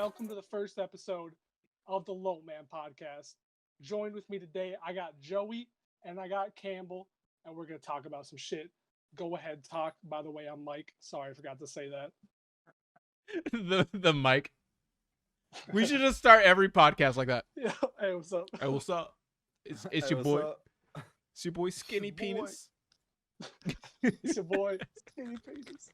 welcome to the first episode of the Low Man Podcast. Joined with me today, I got Joey and I got Campbell, and we're going to talk about some shit. Go ahead, talk. By the way, I'm Mike. Sorry, I forgot to say that. the mic. We should just start every podcast like that. Yeah. Hey, what's up? Hey, what's up? It's Hey, your what's boy. up? It's your boy Skinny It's your boy. Penis. It's your boy, Skinny Penis.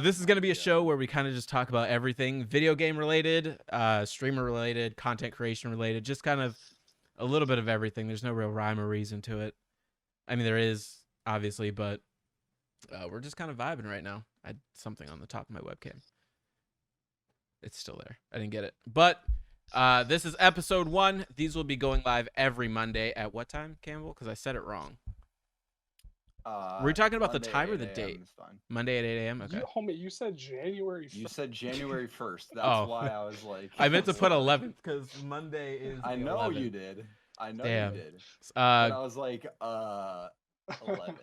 This is gonna be a show where we kind of just talk about everything video game related, streamer related, content creation related, just kind of a little bit of everything. There's no real rhyme or reason to it. I mean, there is obviously, but we're just kind of vibing right now. I had something on the top of my webcam. It's still there. I didn't get it, but this is episode 1. These will be going live every Monday at what time, Campbell? Because I said it wrong. Were we talking about the Monday time or at the 8 date? a.m. is fine. Monday at 8 a.m. Okay. Homie, you said January 1st. You said January 1st. That's Oh. why I was like. I meant to put 11th because Monday is. I the know 11th. you did. I know Damn. you did. But I Uh, was like, 11.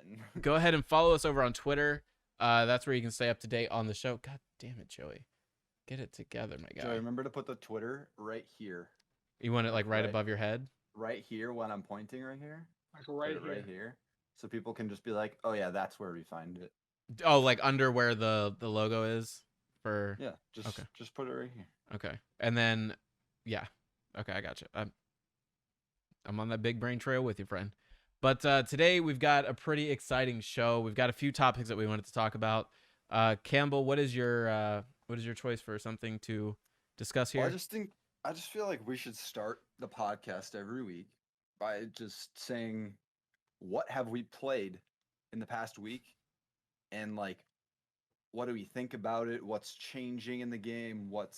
go ahead and follow us over on Twitter. That's where you can stay up to date on the show. God damn it, Joey, get it together, my Joey, guy. remember to put the Twitter right here. You want it like right Right. above your head? Right here when I'm pointing right here. Like Put right it here. right here. So people can just be like, oh yeah, that's where we find it. Oh, like under where the logo is for. Yeah, just Okay. just put it right here. Okay, and then yeah, okay, I got you. I'm on that big brain trail with you, friend. But today we've got a pretty exciting show. We've got a few topics that we wanted to talk about. Campbell, what is your choice for something to discuss here? Well, I just feel like we should start the podcast every week by just saying what have we played in the past week and like what do we think about it? What's changing in the game? What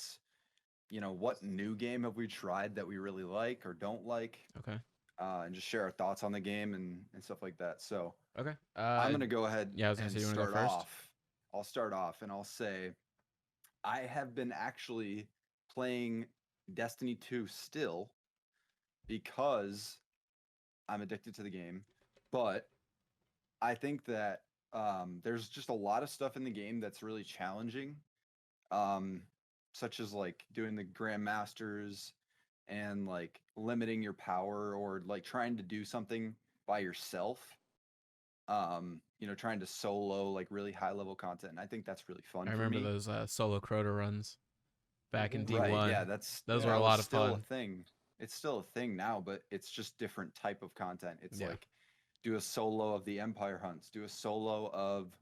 new game have we tried that we really like or don't like? Okay. And just share our thoughts on the game and stuff like that. So Okay. I'm gonna go ahead yeah, I was gonna and say, you wanna go start first? off. I'll start off and I'll say I have been actually playing Destiny 2 still because I'm addicted to the game. But I think that there's just a lot of stuff in the game that's really challenging, such as like doing the Grandmasters and like limiting your power or like trying to do something by yourself. Trying to solo like really high level content. And I think that's really fun. I for remember me. those solo Crota runs back in D1. Right, yeah, Those that were a was lot of still fun. a thing. It's still a thing now, but it's just different type of content. It's Yeah. like do a solo of the Empire hunts, do a solo of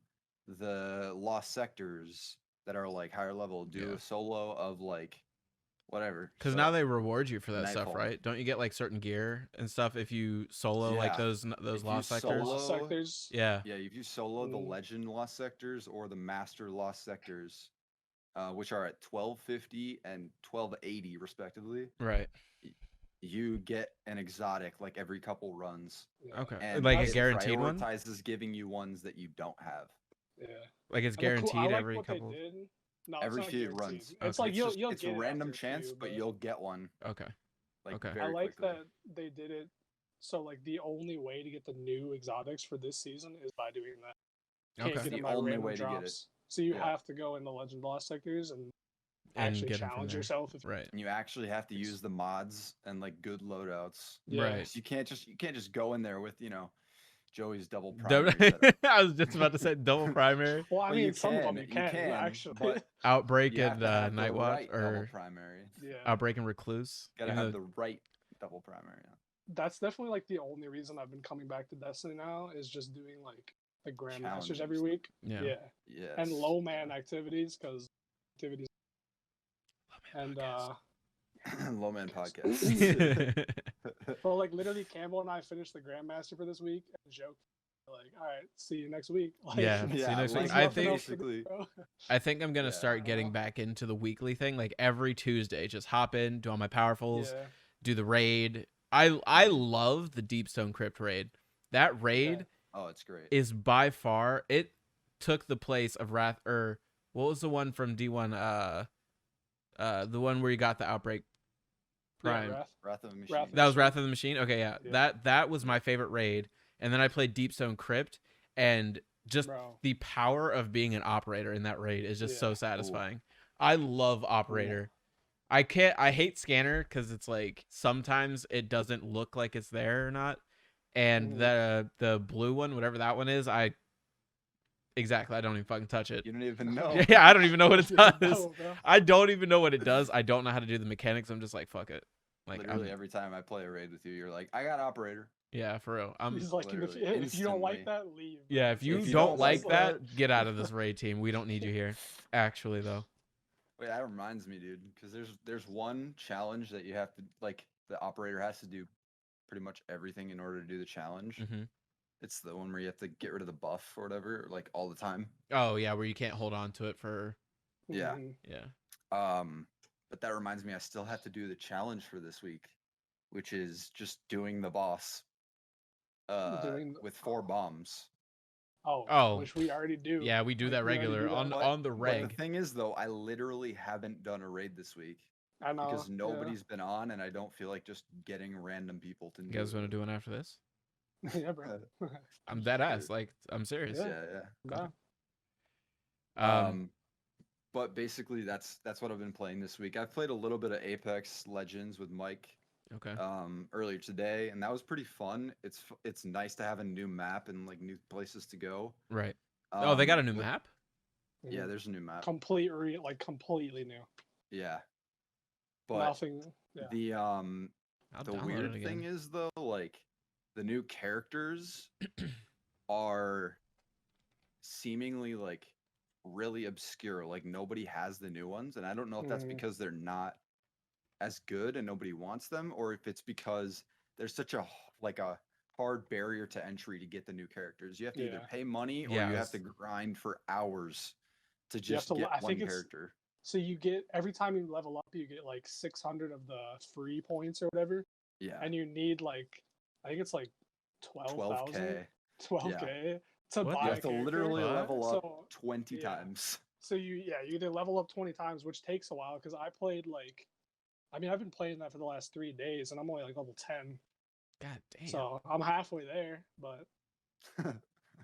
the Lost Sectors that are like higher level, do Yeah. a solo of like whatever. Because So, now they reward you for that stuff, Nightfall. right? Don't you get like certain gear and stuff if you solo like Yeah. those If you Lost Sectors? solo- Lost Sectors. Yeah. yeah, if you solo the Mm. Legend Lost Sectors or the Master Lost Sectors, which are at 1250 and 1280 respectively, Right. you get an exotic like every couple runs. Yeah. Okay. And Like a that's- it guaranteed one? prioritizes giving you ones that you don't have. Yeah. Like it's And the cool- guaranteed I like every what couple. They did. No, it's Every not few guaranteed. runs. It's Okay. like It's you'll just- you'll it's get a it random after a chance, few, but you'll get one Okay. like Okay. very I like quickly. that they did it. So like the only way to get the new exotics for this season is by doing that. Can't Okay. get The them by only random way to get it. drops. So you Yeah. have to go in the Legend Lost Sectors and And actually get 'em from challenge there. yourself. If Right. And you actually have to It's- use the mods and like good loadouts. Yeah. Right. So you can't just go in there with Joey's double Double- primary setup. I was just about to say double primary, Well, I Well, mean, you some of them can, you can, but actually. Outbreak you have and to have the Night Watch, right double or primary. Yeah, Outbreak and Recluse. Gotta Even have though- the right double primary. that's definitely like the only reason I've been coming back to Destiny now is just doing like the Grandmasters every Challenges. week. Yeah. Yes. And low man activities because activities. And Low Man podcast. well, like literally, Campbell and I finished the Grandmaster for this week and joked like, "All right, see you next week." Like, Yeah. See you next there's week. like, I nothing think else to do, basically- bro. I think I'm gonna Yeah. start getting back into the weekly thing, like every Tuesday. Just hop in, do all my powerfuls, Yeah. do the raid. I love the Deepstone Crypt raid. That raid Oh, it's great. is by far, it took the place of Wrath, or what was the one from D1? The one where you got the Outbreak Prime. Yeah, Wrath. Wrath of the Machine. Wrath of That was Wrath of the Machine. Okay, yeah. Yeah. That was my favorite raid. And then I played Deepstone Crypt, and just Bro. the power of being an operator in that raid is just Yeah. so Ooh. satisfying. I love operator. I hate scanner because it's like sometimes it doesn't look like it's there or not. And the blue one, whatever that one is, I don't even fucking touch it. You don't even know. Yeah, I don't even know what it does. No, bro. I don't even know what it does. I don't know how to do the mechanics. I'm just like, fuck it. Like Literally every time I play a raid with you, you're like, I got operator. Yeah, for real. He's like, if literally you don't like instantly. that, leave. Bro. Yeah, if you don't like that, get out of this raid team. We don't need you here. Actually, though. Wait, that reminds me, dude, because there's one challenge that you have to, like, the operator has to do pretty much everything in order to do the challenge. Mm-hmm. It's the one where you have to get rid of the buff or whatever, like, all the time. Oh yeah, where you can't hold on to it for. Yeah. Yeah. But that reminds me, I still have to do the challenge for this week, which is just doing the boss. With 4 bombs. Oh, which we already do. Yeah, we do that regular on the reg. But the thing is, though, I literally haven't done a raid this week. I know. Because nobody's been on, and I don't feel like just getting random people to do You guys it. want to do one after this? Yeah, bro. I'm dead ass. Like, I'm serious. Yeah. But basically, that's what I've been playing this week. I've played a little bit of Apex Legends with Mike. Okay. Earlier today, and that was pretty fun. It's nice to have a new map and like new places to go. Right. Oh, they got a new map? Yeah, there's a new map. Completely new. Yeah. But nothing. Yeah. The weird thing is though, like the new characters are seemingly like really obscure. Like nobody has the new ones, and I don't know if that's because they're not as good and nobody wants them, or if it's because there's such a hard barrier to entry to get the new characters. You have to either pay money or you have to grind for hours to just get one character. So you get, every time you level up, you get like 600 of the free points or whatever. Yeah. And you need like, I think it's like 12,000. 12K to buy. You have to literally level up 20 yeah. times. So you either level up 20 times, which takes a while, because I played like, I mean, I've been playing that for the last 3 days, and I'm only like level 10. God damn. So I'm halfway there, but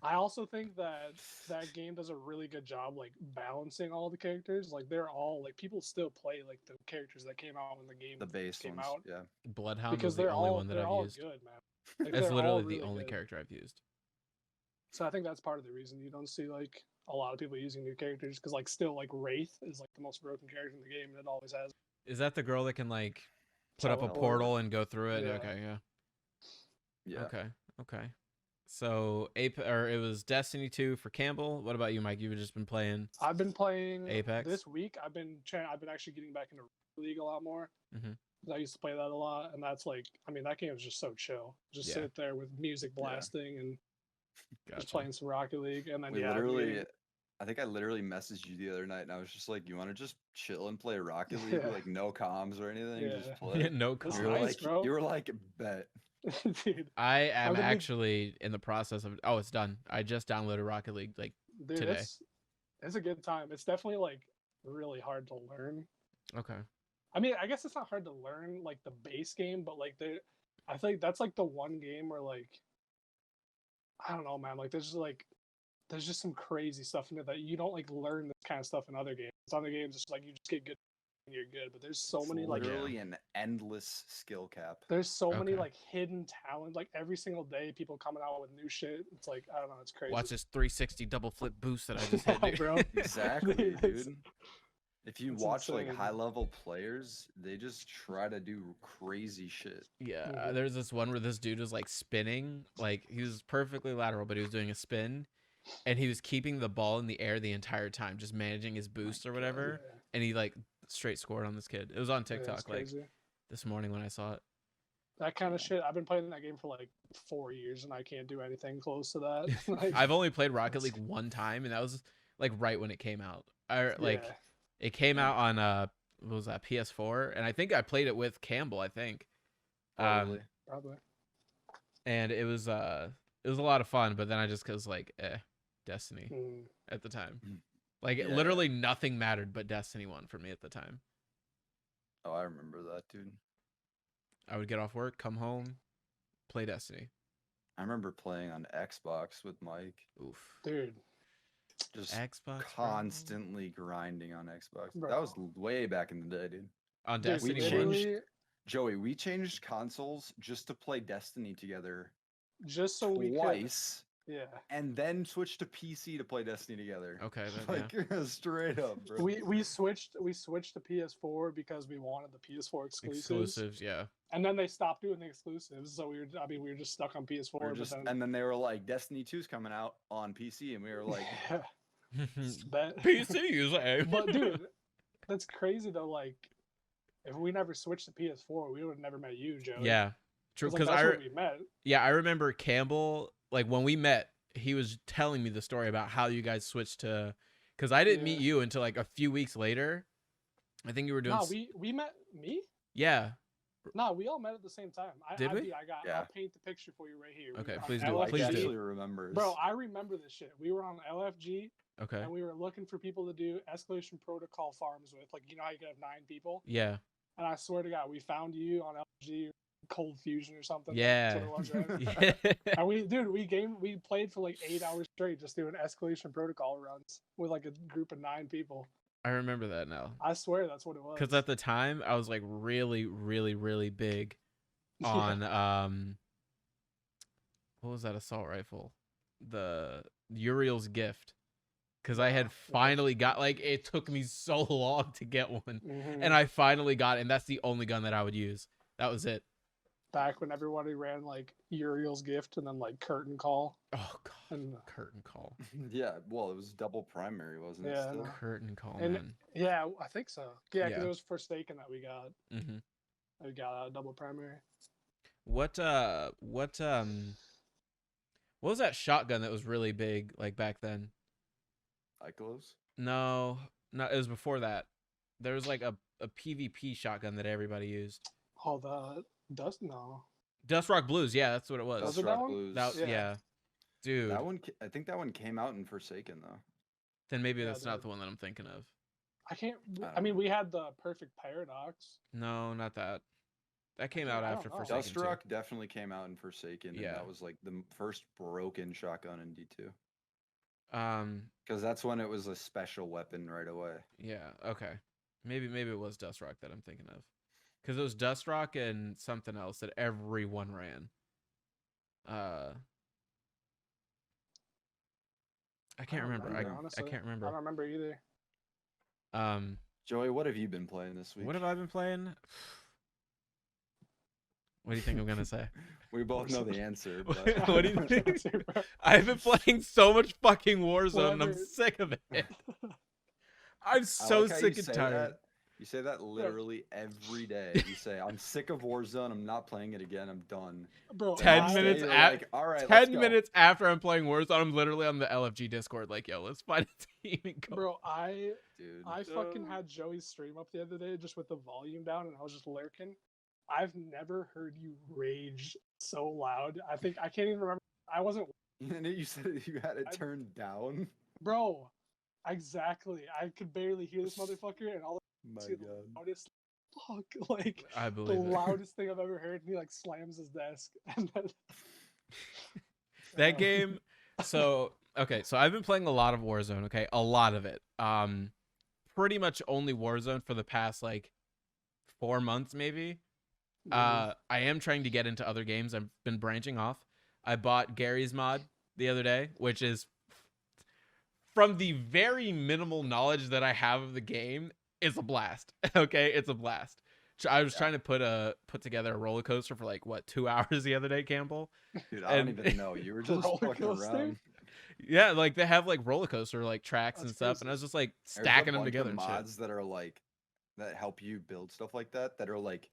I also think that that game does a really good job, like, balancing all the characters. Like, they're all, like, people still play, like, the characters that came out when the game came out. Yeah. Bloodhound was the only one that I've used. Good, man. Like, that's literally really the only good. character I've used. So I think that's part of the reason you don't see, like, a lot of people using new characters, because, like, still, like, Wraith is, like, the most broken character in the game, and it always has. Is that the girl that can, like, put up a portal and go through it? Yeah. Okay, Yeah. Okay. So it was Destiny 2 for Campbell. What about you, Mike? You've just been playing. I've been playing Apex this week. I've been actually getting back into League a lot more. I used to play that a lot, and that's like, I mean, that game is just so chill. Just sit there with music blasting and just playing some Rocket League, and then I think I literally messaged you the other night, and I was just like, "You want to just chill and play Rocket League, like no comms or anything? Just play." No comms. You were like, bet. Dude, I am actually in the process of. Oh, it's done. I just downloaded Rocket League today. It's a good time. It's definitely like really hard to learn. Okay. I mean, I guess it's not hard to learn like the base game, but like I think that's like the one game where like, I don't know, man. Like there's just some crazy stuff in it that you don't like learn this kind of stuff in other games. Other games, it's like you just get good and you're good. But there's so many like literally an endless skill cap. There's so many like hidden talent. Like every single day, people coming out with new shit. It's like, I don't know, it's crazy. Watch this 360 double flip boost that I just hit, dude. Bro. Exactly, dude. If you watch like high level players, they just try to do crazy shit. Yeah, there's this one where this dude was like spinning, like he was perfectly lateral, but he was doing a spin, and he was keeping the ball in the air the entire time, just managing his boost or whatever, and he like straight scored on this kid. It was on TikTok like this morning when I saw it. That kind of shit. I've been playing that game for like 4 years, and I can't do anything close to that. Like, I've only played Rocket League one time, and that was like right when it came out. It came out on what was that, PS4, and I think I played it with Campbell. I think, probably. And it was a lot of fun. But then I just was like, Destiny at the time. Like literally nothing mattered but Destiny 1 for me at the time. Oh, I remember that, dude. I would get off work, come home, play Destiny. I remember playing on Xbox with Mike. Oof, dude. just Xbox, bro. constantly grinding on Xbox. Bro. That was way back in the day, dude. On Dude, Destiny we 1? changed- Joey, we changed consoles just to play Destiny together just so we could. twice, Yeah. and then switched to PC to play Destiny together. Okay, then, Like straight up, bro. We switched to PS4 because we wanted the PS4 Exclusives, yeah. and then they stopped doing the exclusives. So we were just stuck on PS4. And then they were like, Destiny 2's coming out on PC, and we were like, yeah, that, PC, you say? But dude, that's crazy though. Like, if we never switched to PS4, we would have never met you, Joe. Yeah, true. Because that's where we met. Yeah, I remember Campbell. Like when we met, he was telling me the story about how you guys switched to. Because I didn't meet you until like a few weeks later. I think you were doing. No, we met me. Yeah. No, we all met at the same time. Did we? I'll paint the picture for you right here. Okay, We were please on do. LFG. Please do. actually remembers. Bro, I remember this shit. We were on LFG. Okay. And we were looking for people to do escalation protocol farms with. Like, you know how you can have 9 people? Yeah. And I swear to God, we found you on LFG Cold Fusion or something. Yeah. That's what it was, right? Yeah. And we played for like 8 hours straight just doing escalation protocol runs with like a group of 9 people. I remember that now. I swear that's what it was. Because at the time I was like really, really, really big on what was that assault rifle? The Uriel's Gift. Because I had finally got, like, it took me so long to get one. Mm-hmm. And I finally got it, and that's the only gun that I would use. That was it. Back when everybody ran like Uriel's Gift and then like Curtain Call. Oh, God. And Curtain Call. Yeah, well, it was double primary, wasn't it? Yeah. Still? Curtain Call, And- man. yeah, I think so. Yeah, because Yeah. it was Forsaken that we got. Mm-hmm. We got a double primary. What was that shotgun that was really big, like, back then? Ikelos? No, it was before that. There was like a PvP shotgun that everybody used. Oh, the Dust? No. Dust Rock Blues, yeah, that's what it was. Was Dust it that Rock one? Blues. yeah. Yeah. Dude. That one, I think that one came out in Forsaken though. Then maybe Yeah, that's it not did. the one that I'm thinking of. I can't. I I mean, don't we had the Perfect Paradox. No, not that. That came out I don't after know. Forsaken. Dust too. Rock definitely came out in Forsaken, and Yeah. that was like the first broken shotgun in D2. Um, Because that's when it was a special weapon right away. yeah, okay. Maybe it was Dust Rock that I'm thinking of. Because it was Dust Rock and something else that everyone ran. I can't remember. honestly. I can't I don't remember. remember either. Joey, what have you been playing this week? What have I been playing? What do you think I'm gonna say? We both know the answer, but What do you think? I've been playing so much fucking Warzone and I'm Whatever. sick of it. I'm I so like how sick you and say tired. that. You say that literally every day. You say, "I'm sick of Warzone. I'm not playing it again. I'm done." Bro, 10 Next day, minutes you're at- like, all right, 10 let's go." minutes after I'm playing Warzone, I'm literally on the LFG Discord like, yo, let's find a team and go. Bro, I Dude. fucking had Joey's stream up the other day just with the volume down, and I was just lurking. I've never heard you rage so loud. I can't even remember. I wasn't, And you said you had it I- turned down. bro. Exactly. I could barely hear this motherfucker, and all My the God. loudest, like I the believe it. loudest thing I've ever heard. And he like slams his desk, and then That game. So, okay, so I've been playing a lot of Warzone, okay? A lot of it. Pretty much only Warzone for the past like 4 months maybe. I am trying to get into other games. I've been branching off. I bought Gary's mod the other day, which is from the very minimal knowledge that I have of the game, it's a blast. Okay, it's a blast. I was trying to put together a roller coaster for like what 2 hours the other day, Campbell. Dude, I don't And- even know. You were just Roller fucking coaster? around. Yeah, like they have like roller coaster like tracks and That's stuff, crazy. and I was just like There's a stacking them bunch of together and shit. mods that are like that help you build stuff like that. That are like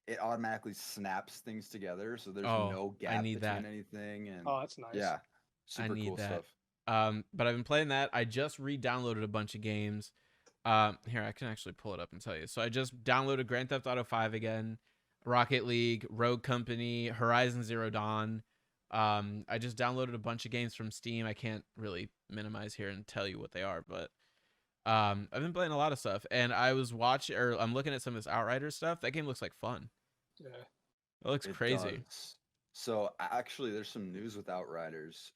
it automatically snaps things together, so there's Oh, no I gap need between that. anything. And oh, that's nice. yeah, super need cool that. stuff. But I've been playing that. I just re-downloaded a bunch of games. Here I can actually pull it up and tell you. So I just downloaded Grand Theft Auto 5 again, Rocket League, Rogue Company, Horizon Zero Dawn. I just downloaded a bunch of games from Steam. I can't really minimize here and tell you what they are, but I've been playing a lot of stuff. And I'm looking at some of this Outriders stuff. That game looks like fun. Yeah. It looks It crazy. does. So actually, there's some news with Outriders.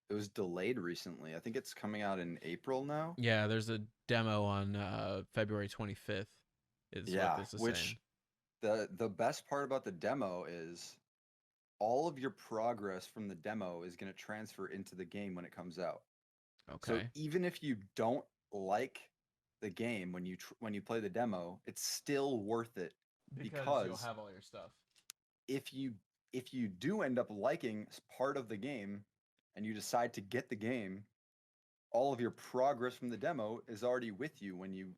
it was delayed recently. I think it's coming out in April now. Yeah, there's a demo on February 25th. Is what this is saying. The best part about the demo is all of your progress from the demo is going to transfer into the game when it comes out. So Okay. even if you don't like the game when you play the demo, it's still worth it Because you'll have all your stuff. if you do end up liking part of the game and you decide to get the game, all of your progress from the demo is already with you when you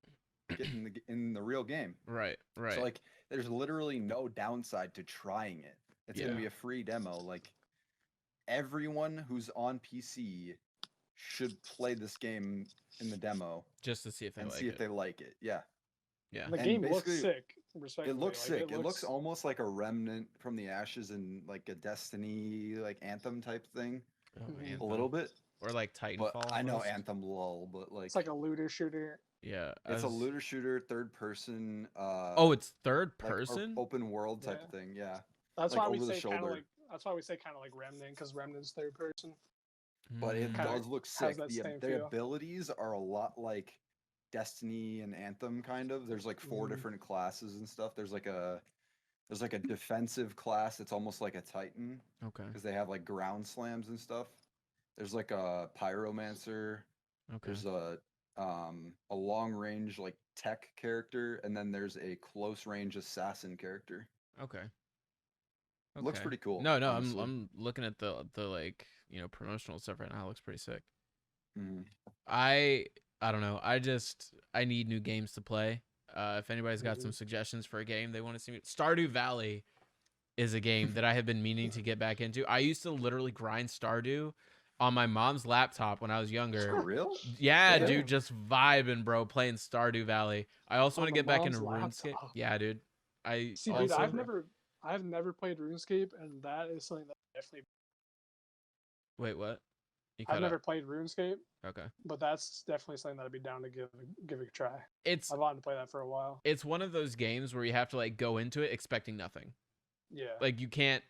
get in the real game. Right. So like there's literally no downside to trying it. It's going to be a free demo. Like everyone who's on PC should play this game in the demo just to see if they and like see it. if they like it. Yeah. The And game looks basically, sick. Respectfully. It looks like, sick. It looks almost like a remnant from the ashes and like a Destiny like Anthem type thing. Oh, Mhm. A little bit. Or like Titanfall. But I know almost. Anthem lull, but like it's like a looter shooter. Yeah. it's a looter shooter, third person. Oh, it's third like, person. open world type of thing. Yeah. That's like why we over the say kind of shoulder. like. That's why we say kind of like Remnant, because Remnant's third person. But it Kinda does look sick. that same Their feel. abilities are a lot like Destiny and Anthem kind of. There's like 4 different classes and stuff. There's like a defensive class. It's almost like a Titan. Okay. Because they have like ground slams and stuff. There's like a pyromancer. Okay. There's a long range like tech character, and then there's a close range assassin character. Okay. Looks pretty cool. No, honestly. I'm looking at the like promotional stuff right now. It looks pretty sick. Mhm. I don't know. I need new games to play. If anybody's got some suggestions for a game they want to see me, Stardew Valley is a game that I have been meaning to get back into. I used to literally grind Stardew on my mom's laptop when I was younger. For real? Yeah, dude, just vibing, bro, playing Stardew Valley. I also want to get back into RuneScape. Laptop. Yeah, dude. Dude, I've never played RuneScape, and that is something that definitely. Wait, what? I've never played RuneScape. Okay. But that's definitely something that I'd be down to give it a try. I've wanted to play that for a while. It's one of those games where you have to like go into it expecting nothing. Yeah. Like you can't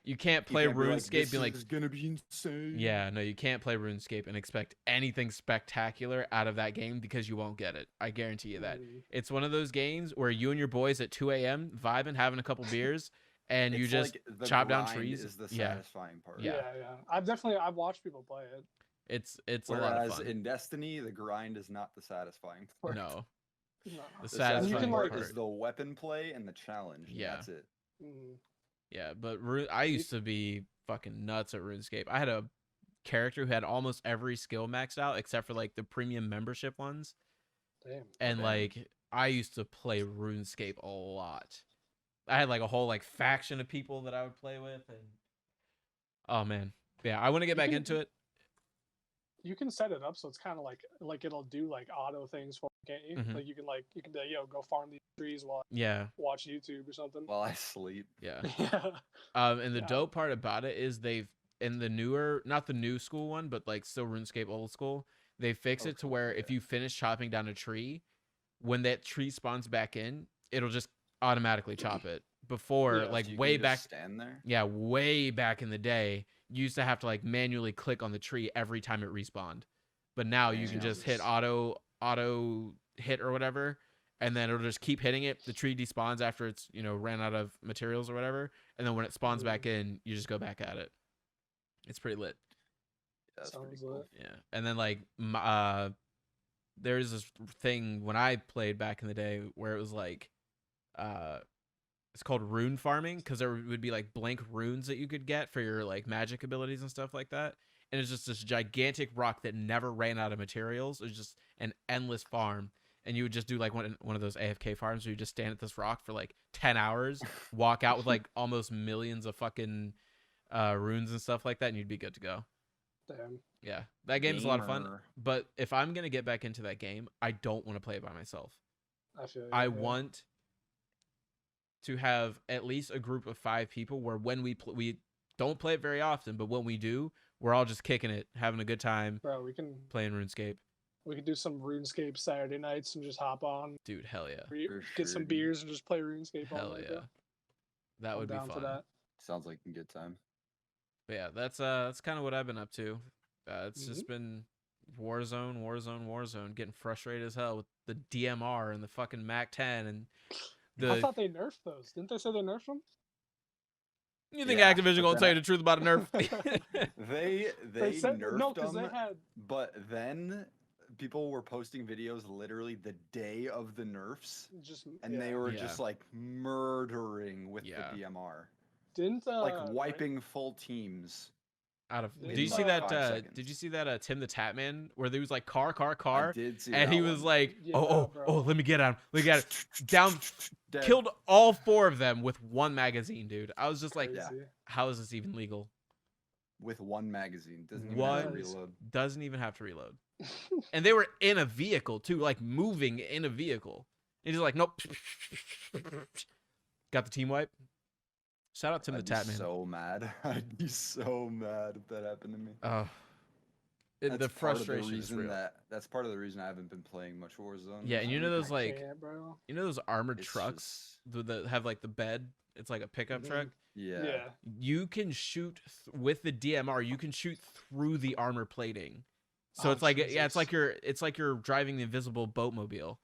play RuneScape being like, this is gonna be insane. Yeah, no, you can't play RuneScape and expect anything spectacular out of that game because you won't get it. I guarantee you that. It's one of those games where you and your boys at 2 a.m. vibing, having a couple beers, and you just like chop down trees. Is the satisfying part. Yeah. I've watched people play it. It's Whereas a lot of fun. in Destiny, the grind is not the satisfying part. No. No. The satisfying part is the weapon play and the challenge. Yeah. That's it. Yeah, but I used to be fucking nuts at RuneScape. I had a character who had almost every skill maxed out except for like the premium membership ones. Damn. And like I used to play RuneScape a lot. I had like a whole like faction of people that I would play with, and oh man. Yeah, I want to get back into it. You can set it up so it's kind of like it'll do like auto things for you, can't you? Mhm. Like you can be like, yo, go farm these trees while watch YouTube or something. While I sleep. Yeah. Yeah. And the dope part about it is they've in the newer, not the new school one, but like still RuneScape old school, they fix it to where if you finish chopping down a tree, when that tree spawns back in, it'll just automatically chop it. Before like So way back stand there? Yeah, way back in the day, you used to have to like manually click on the tree every time it respawned. But now you can just hit auto hit or whatever, and then it'll just keep hitting it. The tree despawns after it's, ran out of materials or whatever, and then when it spawns back in, you just go back at it. It's pretty lit. That's pretty cool. Yeah. And then like there's this thing when I played back in the day where it was like it's called rune farming, because there would be like blank runes that you could get for your like magic abilities and stuff like that. And it's just this gigantic rock that never ran out of materials. It was just an endless farm. And you would just do like one of those AFK farms where you just stand at this rock for like 10 hours, walk out with like almost millions of fucking runes and stuff like that, and you'd be good to go. Damn. Yeah, that game's a lot of fun. But if I'm going to get back into that game, I don't want to play it by myself. I feel I want to have at least a group of 5 people where when we don't play it very often, but when we do, we're all just kicking it, having a good time. Bro, we can playing RuneScape. We could do some RuneScape Saturday nights and just hop on. Dude, hell yeah. Get some beers and just play RuneScape all night. Hell yeah. That I'm would be down fun. for that. Sounds like a good time. But yeah, that's kind of what I've been up to. It's just been Warzone, getting frustrated as hell with the DMR and the fucking MAC-10 and I thought they nerfed those. Didn't they say they nerfed them? You think Yeah, Activision but gonna then tell you the truth about a nerf? they said nerfed no, because them, they had. but then people were posting videos literally the day of the nerfs, and they were just like murdering with the DMR, Didn't like wiping full teams. Out of in did you like see that 5 seconds. did you see that Tim the Tatman where there was like car I did see and that he was one. like Yeah, oh bro. let me get him down Dead. killed all 4 of them with 1 magazine, dude. I was just like Crazy. how is this even legal? With 1 magazine, doesn't even What? have to reload. Doesn't even have to reload. And they were in a vehicle too, like moving in a vehicle. And he's like, nope. Got the team wipe. Shout out Tim the Tatman. So mad. I'd be so mad if that happened to me. Oh, the frustration is real. That's part of the reason I haven't been playing much Warzone. Yeah, and you know those I can't, bro. you know those armored It's trucks that have like the bed. It's like a pickup truck. Yeah. You can shoot with the DMR. You can shoot through the armor plating. So Oh, it's like Jesus. it's like you're driving the invisible boatmobile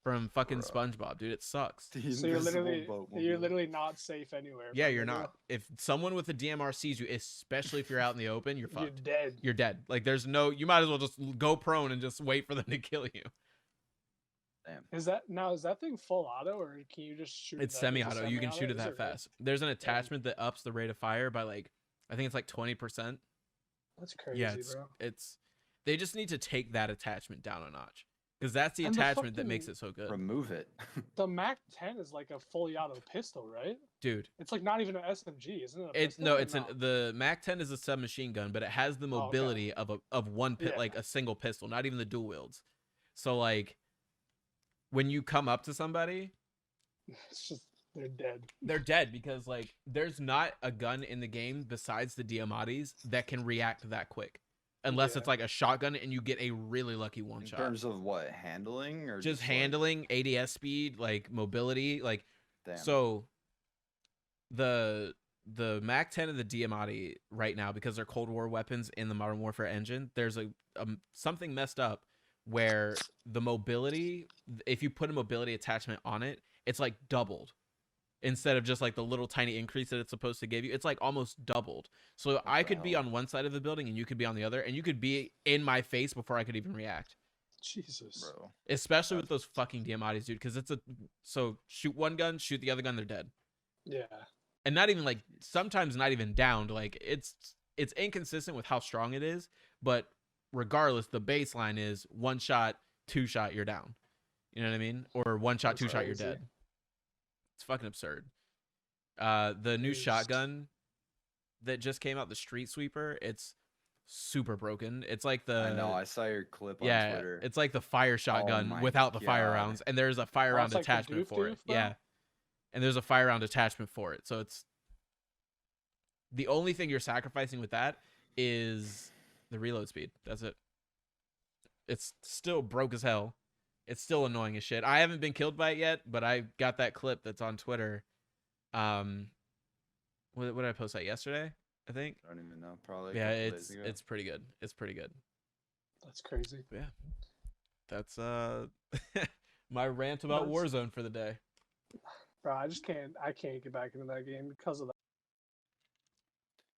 from fucking SpongeBob, dude. It sucks. The So you're invisible literally not safe anywhere. Yeah, bro. you're not. If someone with a DMR sees you, especially if you're out in the open, you're You're fucked. dead. You're dead. Like there's no. You might as well just go prone and just wait for them to kill you. Damn. Is that thing full auto or can you just shoot? It's that? semi-auto. You can semi-auto? shoot it Is that really? fast. There's an attachment that ups the rate of fire by like I think it's like 20%. That's crazy, Yeah, bro. it's they just need to take that attachment down a notch because that's the And the attachment that fucking- makes it so good, Remove it. The MAC-10 is like a fully auto pistol, right? dude. It's like not even an SMG, isn't it? It's no, it's the MAC-10 is a submachine gun, but it has the Oh, okay. mobility of one pit, Yeah. like a single pistol, not even the dual wields. So like when you come up to somebody, It's just they're dead. they're dead because like there's not a gun in the game besides the Diamatis that can react that quick. Unless Yeah. it's like a shotgun and you get a really lucky one In shot. terms of what, handling or Just like- handling, ADS speed, like mobility, like Damn. so the MAC-10 and the Diamati right now, because they're Cold War weapons in the Modern Warfare engine, there's a something messed up where the mobility, if you put a mobility attachment on it, it's like doubled. Instead of just like the little tiny increase that it's supposed to give you, it's like almost doubled. So I could be hell? on one side of the building and you could be on the other, and you could be in my face before I could even react. Jesus. bro. Especially with those fucking Diamatis, dude, because it's so shoot one gun, shoot the other gun, they're dead. Yeah. And not even like sometimes not even downed. Like it's inconsistent with how strong it is, but regardless, the baseline is 1 shot, 2 shot, you're down. You know what I mean? Or 1 shot, That's 2 shot, you're crazy. dead. It's fucking absurd. The new Jeez. shotgun that just came out, the Street Sweeper, it's super broken. It's like the I know. I saw your clip on yeah, Twitter. it's like the fire shotgun my without the fire God. rounds, and there's a fire round it's like the attachment doof for it. doof, bro? Yeah, and there's a fire round attachment for it. So it's the only thing you're sacrificing with that is the reload speed. That's it. It's still broke as hell. It's still annoying as shit. I haven't been killed by it yet, but I got that clip that's on Twitter. What did I post that yesterday? I think. I don't even know. Probably. a Yeah, couple days ago. it's pretty good. It's pretty good. That's crazy. Yeah. That's my rant about Nice. Warzone for the day. Bro, I can't get back into that game because of that.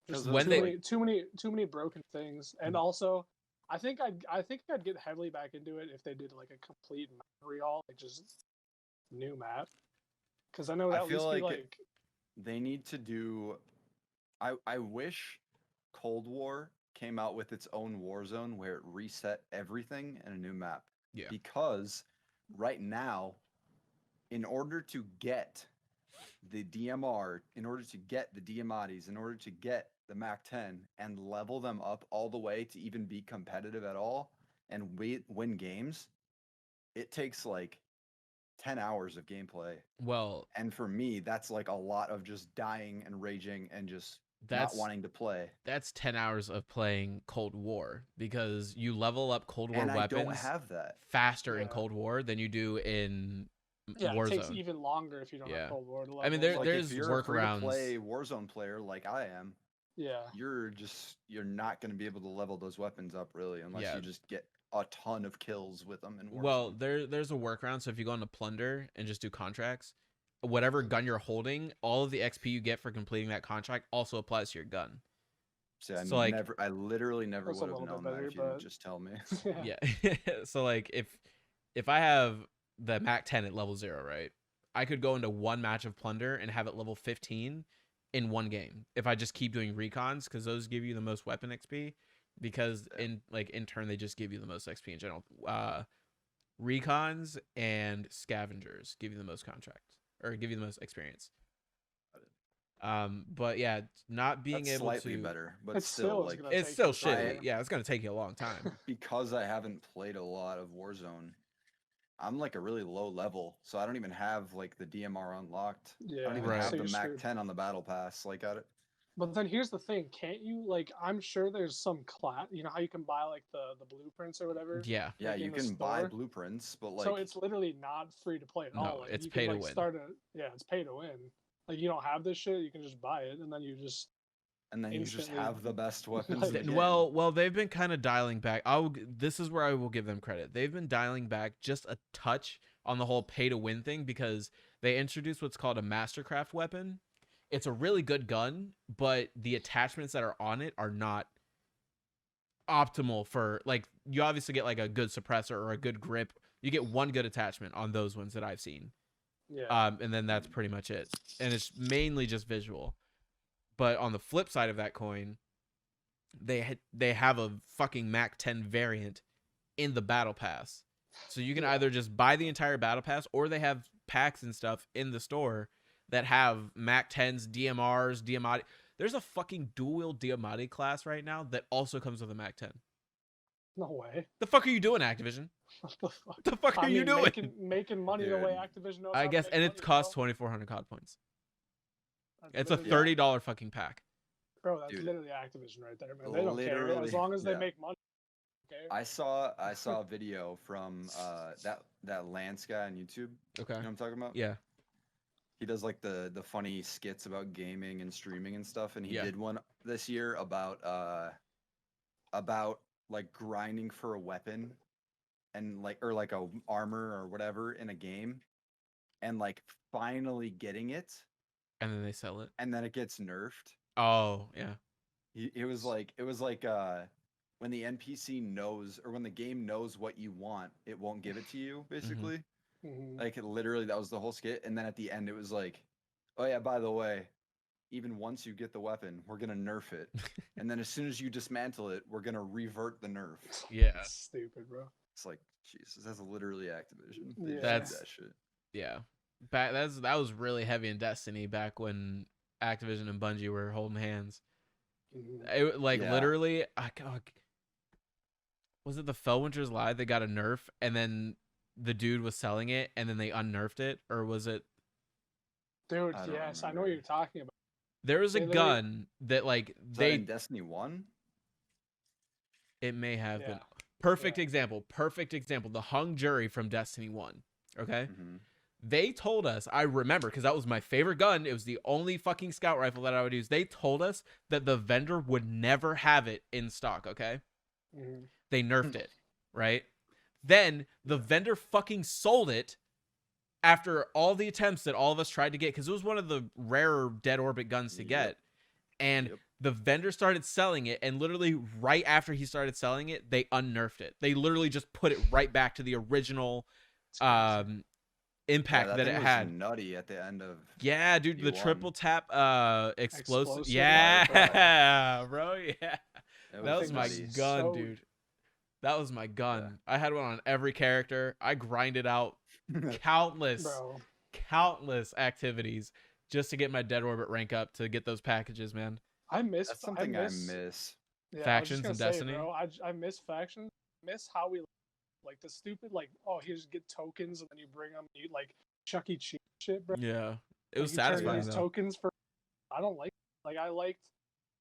Just Because when too, they- many, too many broken things. And also I think I'd get heavily back into it if they did like a complete map re-all, like just new map. Because I know that I would feel at least like be like they need to do. I wish Cold War came out with its own Warzone where it reset everything in a new map. Yeah. Because right now, in order to get the DMR, in order to get the Diamatis, in order to get the MAC-10 and level them up all the way to even be competitive at all and win games, it takes like 10 hours of gameplay. Well, And for me, that's like a lot of just dying and raging and just that's not wanting to play. that's 10 hours of playing Cold War because you level up Cold War And I weapons don't have that. faster in Yeah. Cold War than you do in yeah, it takes Warzone. even longer if you don't Yeah. have Cold War to I mean, level up. Like there's if you're a workarounds. free-to-play Warzone player like I am, you're not going to be able to level those weapons up really unless you just get a ton of kills with them in Warzone. Well, there's a workaround. So if you go into Plunder and just do contracts, whatever gun you're holding, all of the XP you get for completing that contract also applies to your gun. See, I literally never would have known that if you didn't just tell me. Yeah. So like if I have the Mac 10 at level 0, right? I could go into one match of Plunder and have it level 15 in one game if I just keep doing recons, because those give you the most weapon XP, because in turn they just give you the most XP in general. Recons and scavengers give you the most contracts, or give you the most experience. But yeah, not being able slightly to better, but it's still like it's still shitty. Yeah, it's gonna take you a long time. Because I haven't played a lot of Warzone, I'm like a really low level, so I don't even have like the DMR unlocked. Yeah, I don't even Right. have so the you're Mac screwed. 10 on the battle pass. Like, But then here's the thing: can't you like? I'm sure there's some class. You know how you can buy like the blueprints or whatever. Yeah. yeah, like, you in the can buy store? blueprints, but like, So it's literally not free to play at No, all. Like, it's you pay can, to like, win. it's pay to win. Like, you don't have this shit, you can just buy it, and then you just instantly have the best weapons. Like, in the game. Well, they've been kind of dialing back. This is where I will give them credit. They've been dialing back just a touch on the whole pay to win thing, because they introduced what's called a Mastercraft weapon. It's a really good gun, but the attachments that are on it are not optimal for, like, you obviously get like a good suppressor or a good grip. You get one good attachment on those ones that I've seen. yeah. And then that's pretty much it. And it's mainly just visual. But on the flip side of that coin, they have a fucking Mac 10 variant in the battle pass. So you can either just buy the entire battle pass, or they have packs and stuff in the store that have Mac 10s, DMRs, Diamati. There's a fucking dual wield Diamati class right now that also comes with a Mac 10. No way. The fuck are you doing, Activision? What the fuck? The fuck are you doing? Making money the way Activision knows. I how guess, to and make it money, costs bro. 2,400 COD points. That's It's a $30 fucking pack. Bro, that's Dude. literally Activision right there, man. They don't care as Literally, long as they yeah. make money. Okay. I saw a video from that Lance guy on YouTube. Okay. You know what I'm talking about? Yeah. He does like the funny skits about gaming and streaming and stuff, and he Yeah. did one this year about like grinding for a weapon and like, or like a armor or whatever in a game, and like finally getting it, And then they sell it. and then it gets nerfed. Oh, yeah. It was like when the NPC knows, or when the game knows what you want, it won't give it to you, basically. Like, literally, that was the whole skit. And then at the end, it was like, oh yeah, by the way, even once you get the weapon, we're gonna nerf it. And then as soon as you dismantle it, we're gonna revert the nerf. Yeah. That's stupid, bro. It's like, Jesus, that's literally Activision. Yeah. They just That's- do that shit. Yeah. That was really heavy in Destiny back when Activision and Bungie were holding hands. It, like, Yeah. literally, was it the Fellwinter's Lie that got a nerf, and then the dude was selling it, and then they unnerfed it? Or was it... Dude, I don't yes, I know what remember. you're talking about. There was a They literally- gun that, like, Is that in Destiny 1? It may have been. Yeah. Perfect Yeah. example. Perfect example. The hung jury from Destiny 1. Okay? Mm-hmm. They told us, I remember, because that was my favorite gun. It was the only fucking scout rifle that I would use. They told us that the vendor would never have it in stock, okay? They nerfed it, right? Then the vendor fucking sold it after all the attempts that all of us tried to get, because it was one of the rarer dead orbit guns to get. And the vendor started selling it, and literally right after he started selling it, they unnerfed it. They literally just put it right back to the original impact that thing it was had. Nutty at the end of. Yeah, dude, the E1. triple tap explosive. Explosive, Yeah, bro, yeah. It That was my nutty. gun, so- dude. That was my gun. I had one on every character. I grinded out countless activities just to get my dead orbit rank up to get those packages, man. I miss. That's something I I miss. miss. Yeah, Factions I in was just gonna say, Destiny? bro, I miss factions. Miss how we like the stupid like, oh, you just get tokens and then you bring them, you like Chuck E. Cheese shit, bro. Yeah, it was Like, you turn satisfying these though. tokens for. I don't like. Like, I liked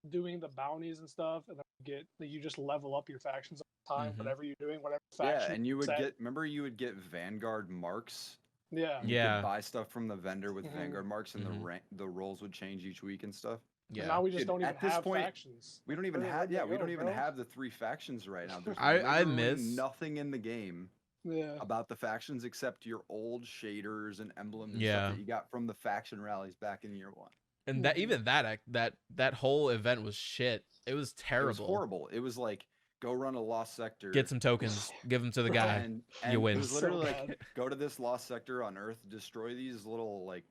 doing the bounties and stuff, and then you just level up your factions all the time. Mhm. Whatever you're doing, whatever faction. Yeah, and you would set. remember you would get Vanguard marks. Yeah. You Yeah. could buy stuff from the vendor with Mhm. Vanguard marks, and Mhm. the rolls would change each week and stuff. Yeah. Now we just Dude, don't even at this have point, factions. we don't even Where'd have they we go, don't even bro? have the 3 factions right now. There's I literally miss nothing in the game Yeah. about the factions except your old shaders and emblems and Yeah. stuff that you got from the faction rallies back in year 1. and that even that whole event was shit. It was terrible. It was horrible. It was like go run a lost sector, Get some tokens, give them to the guy. and you win. It was So literally bad. like go to this lost sector on Earth, destroy these little like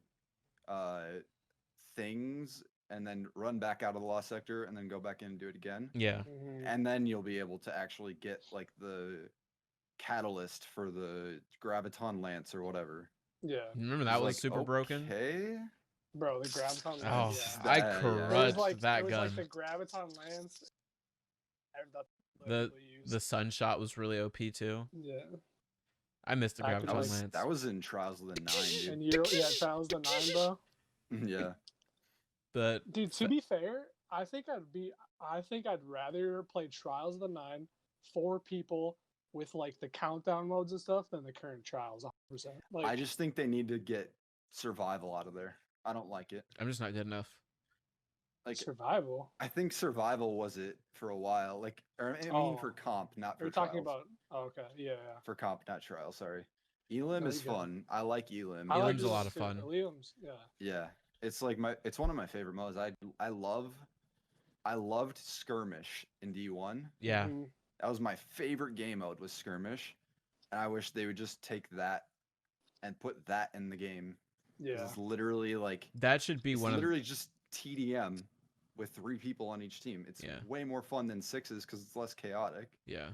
things, and then run back out of the lost sector, and then go back in and do it again. Yeah. And then you'll be able to actually get like the catalyst for the graviton lance or whatever. Yeah. Remember that was like, super broken. Okay. Bro, the graviton Oh, lance. I yeah. crushed that it was gun. like the graviton lance. The sunshot was really OP too. Yeah. I missed the That graviton lance. That was in Trials of the 9, dude. And Trials of the 9, bro. Yeah. But Dude, to be fair, I think I'd rather play Trials of the 9 4 people with like the countdown modes and stuff than the current Trials 100%. Like, I just think they need to get survival out of there. I don't like it. I'm just not good enough. Like survival. I think survival was it for a while. Like or I mean for comp, not for You're trials. talking about okay, yeah. For comp, not trial, sorry. Elim No, is you got it. fun. I like Elim. I like Elim's a lot Elim of too. fun. Elim's, yeah. Yeah. It's like it's one of my favorite modes. I loved skirmish in D1. Yeah. Mhm. That was my favorite game mode was skirmish. And I wish they would just take that and put that in the game. 'Cause Yeah. It's literally like That should be it's one of literally just TDM with 3 people on each team. It's Yeah. way more fun than 6s because it's less chaotic. yeah.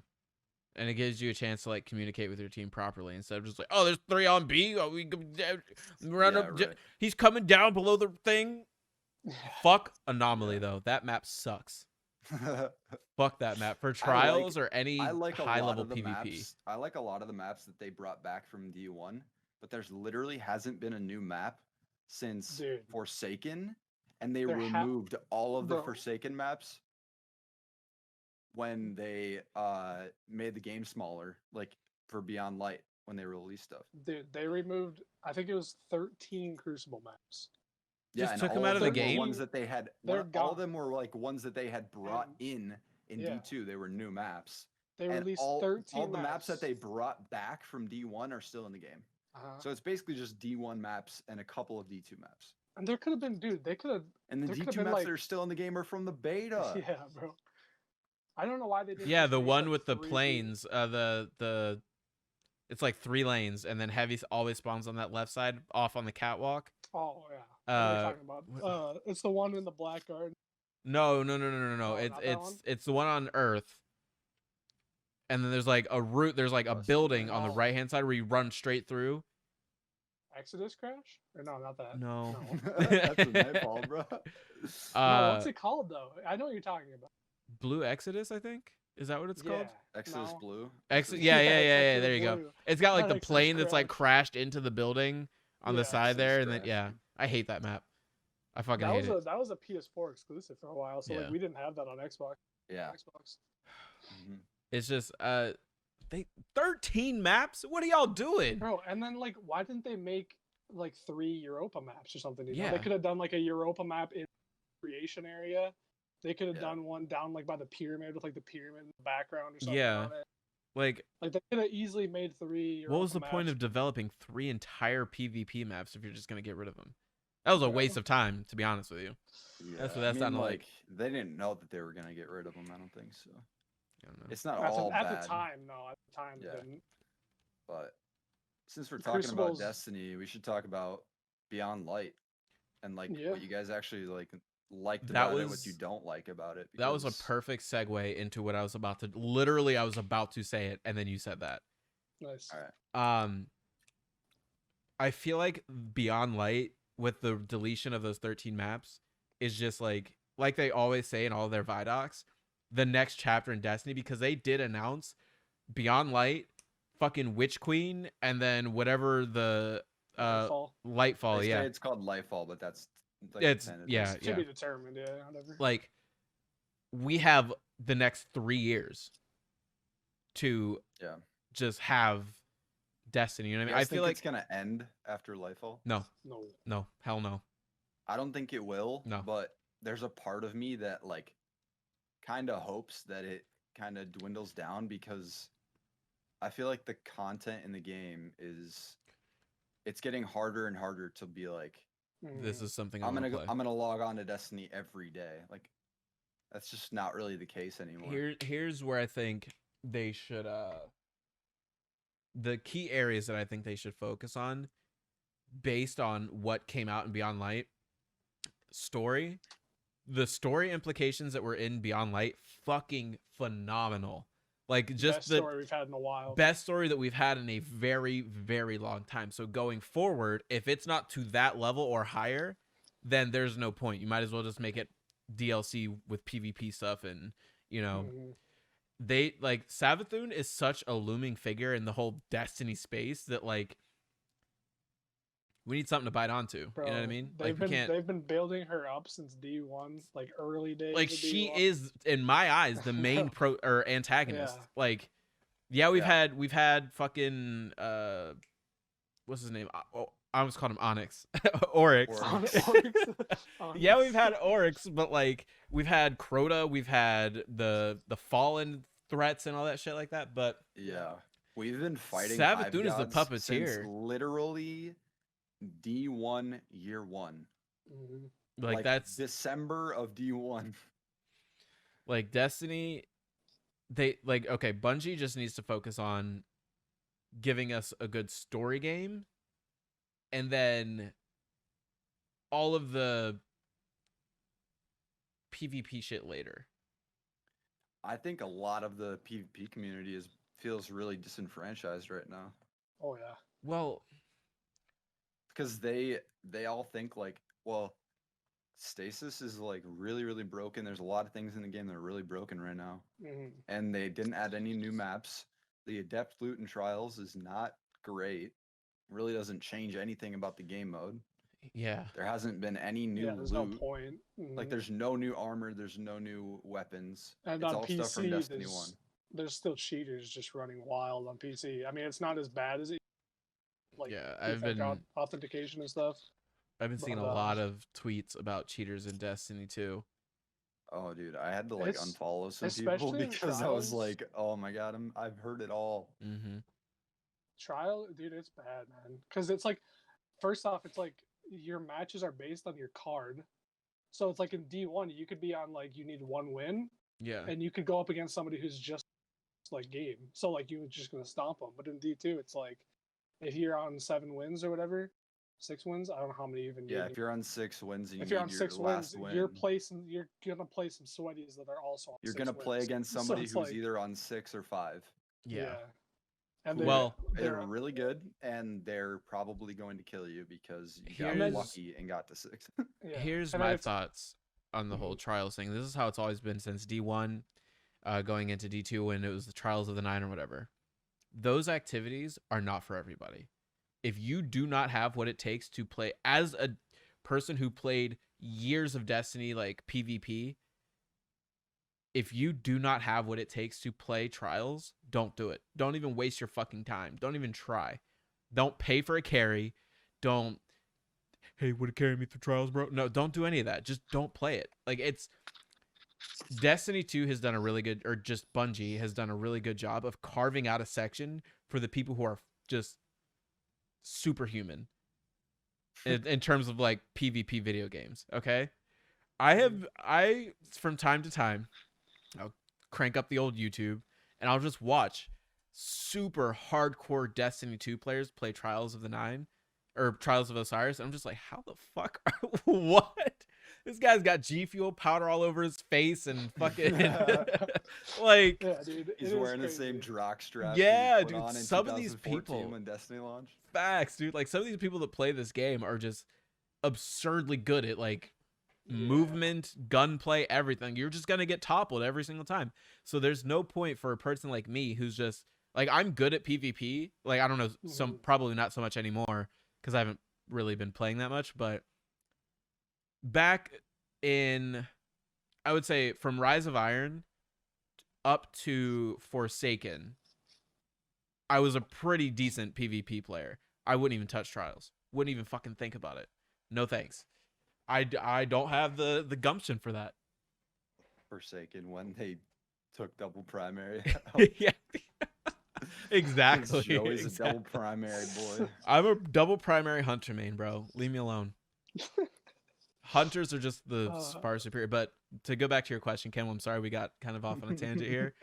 And it gives you a chance to like communicate with your team properly instead of just like, oh, there's 3 on B. Oh, we run Yeah, up. right. He's coming down below the thing. Fuck Anomaly though. That map sucks. Fuck that map for trials or any I like a high lot level of the PvP. maps. I like a lot of the maps that they brought back from D1, but there's literally hasn't been a new map since Dude. Forsaken, and they There removed all of the Bro. Forsaken maps when they made the game smaller, like for Beyond Light when they released stuff. Dude, they removed I think it was 13 Crucible maps. Yeah, Just and took 'em all out of the them were game? Ones that they had, They're all of gone. them were like ones that they had brought in Yeah. D2. They were new maps. They And released all 13 the maps that they brought back from D1 are still in the game. Uh-huh. So it's basically just D1 maps and a couple of D2 maps. And there could have been, dude, they could have And the There could've D2 been, maps like- that are still in the game are from the beta. Yeah, bro. I don't know why they didn't. Yeah, just the make, one like, with the 3D. planes. The it's like 3 lanes, and then heavy always spawns on that left side, off on the catwalk. Oh yeah. What are you talking what- about? It's the one in the black garden. No. Oh, It's not that one? it's the one on Earth. And then there's like a route. There's like a Must be building that. on the Oh. right hand side where you run straight through. Exodus Crash? Or no, not that. No. That's a nightfall, bro. No, what's it called though? I know what you're talking about. Blue Exodus, I think. Is that what it's called? Yeah, Exodus no. Blue. Yeah. it's There you go. Blue. It's got like Not the Exodus plane that's like Crash. crashed into the building on the Yeah. side there, and then Exodus yeah, Crash. I hate that map. I fucking That hate it. was a PS4 exclusive for a while, so Yeah. like we didn't have that on Xbox. Yeah. Xbox. Mhm. It's just they 13 maps. What are y'all doing? Bro, and then like why didn't they make like 3 Europa maps or something? You know? Yeah. They could have done like a Europa map in the creation area. They could have Yeah. done one down like by the pyramid with like the pyramid in the background or something. Yeah. On it. Like, Like they could have easily made 3 Europa what was the point maps. of developing 3 entire PvP maps if you're just gonna get rid of them? That was a Yeah. waste of time, to be honest with you. Yeah. That's what that sounded like. They didn't know that they were gonna get rid of them. I don't think so. I don't know. It's not at, all the, at bad. the time, no, at the time Yeah. they didn't. But since we're talking about Crucible's- Destiny, we should talk about Beyond Light and like Yeah. what you guys actually liked That about it, what was- you don't like about it. That was a because- perfect segue into what I was about to. Literally, I was about to say it, and then you said that. Nice. All right. I feel like Beyond Light with the deletion of those 13 maps is just like they always say in all their Vidocs, the next chapter in Destiny, because they did announce Beyond Light, fucking Witch Queen, and then whatever the Fall. Lightfall, They say yeah. it's called Lightfall, but that's like, It's- tentative. yeah. To be determined, yeah, whatever. Like, we have the next 3 years to Yeah. just have Destiny. You know what I You mean? I guys feel think like it's gonna end after Lightfall. no, No. no, hell no. I don't think it will. No. But there's a part of me that like kind of hopes that it kind of dwindles down because I feel like the content in the game it's getting harder and harder to be like This is something I I'm want gonna to go, play. I'm gonna log on to Destiny every day. Like that's just not really the case anymore. Here's where I think they should the key areas that I think they should focus on based on what came out in Beyond Light. Story. The story implications that were in Beyond Light, fucking phenomenal. Like just best the story we've had in a while. best story that we've had in a very, very long time. So going forward, if it's not to that level or higher, then there's no point. You might as well just make it DLC with PvP stuff. And you know, they like Savathun is such a looming figure in the whole Destiny space that like we need something to bite onto. Bro, you know what I mean? They've Like they've been building her up since D1, like early days. like of she D1. is in my eyes the main pro or antagonist. Yeah. Like yeah, we've had fucking what's his name? Oh, I almost called him Onyx. Oryx. Yeah, we've had Oryx, but like we've had Crota, we've had the Fallen threats and all that shit like that, but yeah, we've been fighting Savathun is the Hive Gods since puppeteer. literally D1 year 1. Like that's December of D1. like Destiny. They like okay, Bungie just needs to focus on giving us a good story game, and then all of the PvP shit later. I think a lot of the PvP community feels really disenfranchised right now. Oh yeah. Well, because they all think like, well, stasis is like really, really broken. There's a lot of things in the game that are really broken right now. And they didn't add any new maps. The Adept loot and trials is not great. Really doesn't change anything about the game mode. Yeah. There hasn't been any new there's loot. no point. Like there's no new armor, there's no new weapons. And it's on all PC, stuff from Destiny 1. There's still cheaters just running wild on PC. I mean, it's not as bad as it. Like yeah, I've been authentication and stuff. I've been seeing a lot of tweets about cheaters in Destiny 2. Oh, dude, I had to like unfollow some people because I was like, "Oh my god, I've heard it all." Trial, dude, it's bad, man. Because it's like, first off, it's like your matches are based on your card, so it's like in D1, you could be on like you need 1 win, and you could go up against somebody who's just like game, so like you're just gonna stomp them. But in D2, it's like if you're on 7 wins or whatever. 6 wins. I don't know how many even. Yeah, if you're on 6 wins and if you're on 6 wins, win, you're gonna play some sweaties that are also on you're 6 gonna wins. play against somebody so who's either on 6 or 5. Yeah. And they're really good, and they're probably going to kill you because you got lucky and got to 6. Here's my thoughts on the whole trials thing. This is how it's always been since D1, going into D2 when it was the Trials of the 9 or whatever. Those activities are not for everybody. If you do not have what it takes to play as a person who played years of Destiny, like PvP, if you do not have what it takes to play Trials, don't do it. Don't even waste your fucking time. Don't even try. Don't pay for a carry. Don't, hey, would it carry me through Trials, bro? No, don't do any of that. Just don't play it. Like it's Destiny 2 has done a really good, or just Bungie has done a really good job of carving out a section for the people who are just superhuman in terms of like PvP video games. Okay, I from time to time I'll crank up the old YouTube and I'll just watch super hardcore Destiny 2 players play Trials of the 9 or Trials of Osiris, and I'm just like, how the fuck what? This guy's got G Fuel powder all over his face and fucking like dude, he's wearing the same jock strap. Yeah, dude. Some of these people when Destiny launched. Facts, dude. Like some of these people that play this game are just absurdly good at like movement, gunplay, everything. You're just gonna get toppled every single time. So there's no point for a person like me who's just like, I'm good at PvP. Like I don't know, probably not so much anymore because I haven't really been playing that much, but back in, I would say from Rise of Iron up to Forsaken, I was a pretty decent PvP player. I wouldn't even touch Trials. Wouldn't even fucking think about it. No thanks. I don't have the gumption for that. Forsaken when they took double primary. Yeah. Exactly. Joey's exactly. a double primary boy. I'm a double primary hunter main, bro. Leave me alone. Hunters are just the far superior. But to go back to your question, Ken, I'm sorry we got kind of off on a tangent here.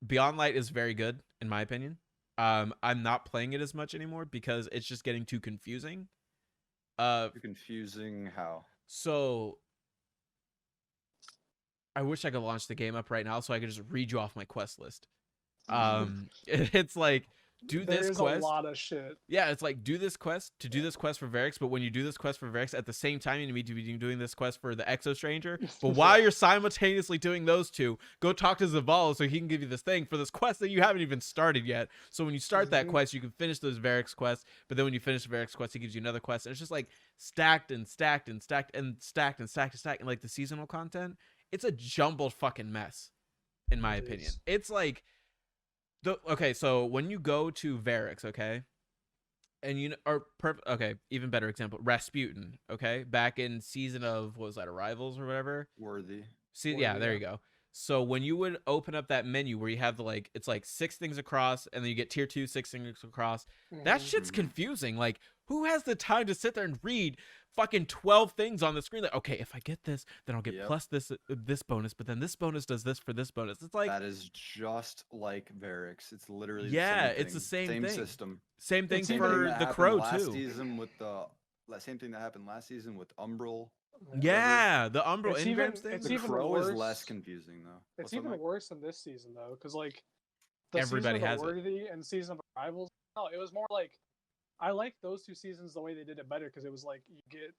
Beyond Light is very good, in my opinion. I'm not playing it as much anymore because it's just getting too confusing. Too confusing how? So I wish I could launch the game up right now so I could just read you off my quest list. It's like do this quest. There's a lot of shit. Yeah, it's like do this quest to do this quest for Varix, but when you do this quest for Varix at the same time, you need to be doing this quest for the Exo Stranger. But while you're simultaneously doing those two, go talk to Zaval so he can give you this thing for this quest that you haven't even started yet. So when you start that quest, you can finish those Varix quests. But then when you finish the Varix quest, he gives you another quest, and it's just like stacked and stacked and stacked and stacked and stacked and stacked. And like the seasonal content, it's a jumbled fucking mess, in my opinion. It's like okay, so when you go to Varix, okay, and okay, even better example, Rasputin, okay, back in season of what was that, Arrivals or whatever? Worthy. Yeah, there you go. So when you would open up that menu where you have it's like 6 things across, and then you get tier 2, 6 things across. That shit's confusing. Like, who has the time to sit there and read fucking 12 things on the screen? Like, okay, if I get this, then I'll get plus this bonus, but then this bonus does this for this bonus. It's like that is just like Varix. It's literally it's the same thing. System. Same thing for the Crow too. Season with the same thing that happened last season with Umbral. Yeah, the Umbral engrams thing. The Crow is less confusing though. It's even worse in this season though, because like the everybody season has of Worthy and season of Arrivals. No, it was more like I like those 2 seasons the way they did it better, because it was like you get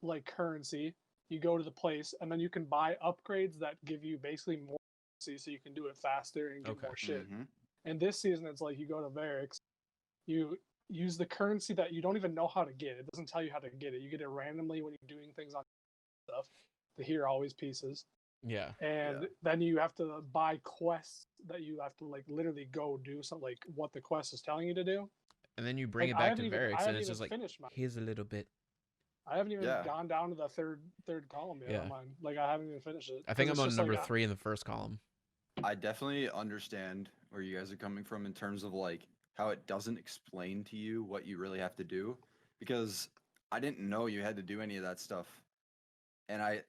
like currency, you go to the place, and then you can buy upgrades that give you basically more currency, so you can do it faster and get more shit. And this season, it's like you go to Varix, you use the currency that you don't even know how to get. It doesn't tell you how to get it. You get it randomly when you're doing things on stuff. The here always pieces. Yeah. And then you have to buy quests that you have to like literally go do something like what the quest is telling you to do. And then you bring it back to Varix, and it's just like, here's a little bit. I haven't even gone down to the third column yet on mine. Like, I haven't even finished it. I think I'm on number 3 in the first column. I definitely understand where you guys are coming from in terms of like how it doesn't explain to you what you really have to do, because I didn't know you had to do any of that stuff. And I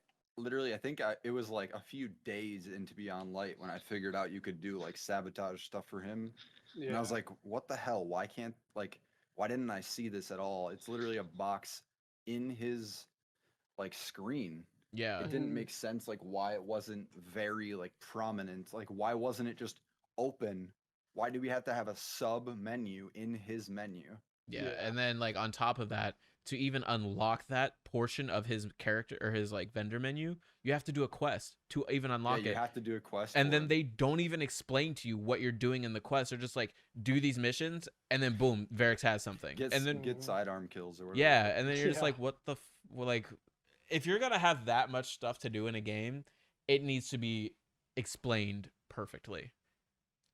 think it was like a few days into Beyond Light when I figured out you could do like sabotage stuff for him. Yeah. And I was like, what the hell? Why didn't I see this at all? It's literally a box in his like screen. Yeah. It didn't make sense like why it wasn't very like prominent. Like, why wasn't it just open? Why do we have to have a sub menu in his menu? Yeah. And then like on top of that, to even unlock that portion of his character or his like vendor menu, you have to do a quest to even unlock it. You have to do a quest. And then they don't even explain to you what you're doing in the quest. They're just like, do these missions, and then boom, Varix has something. And then get sidearm kills or whatever. Yeah, and then you're just like, what the like, if you're gonna have that much stuff to do in a game, it needs to be explained perfectly.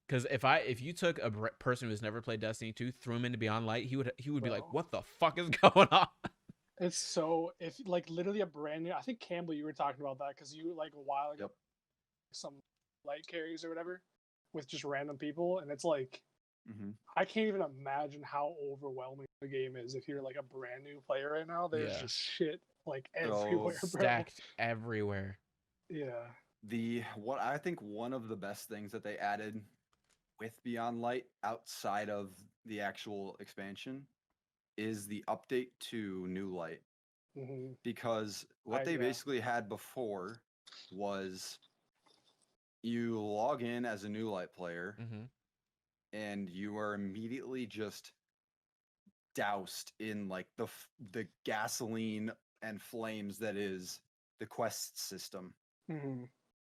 Because if you took a person who's never played Destiny 2, threw him into Beyond Light, he would be like, what the fuck is going on? It's so, if like literally a brand new, I think Campbell, you were talking about that because you like a while ago, some light carries or whatever with just random people, and it's like, I can't even imagine how overwhelming the game is if you're like a brand new player right now. There's just shit like everywhere, stacked everywhere. Yeah. I think one of the best things that they added with Beyond Light outside of the actual expansion is the update to New Light. Because what they basically had before was you log in as a New Light player and you are immediately just doused in like the gasoline and flames that is the quest system.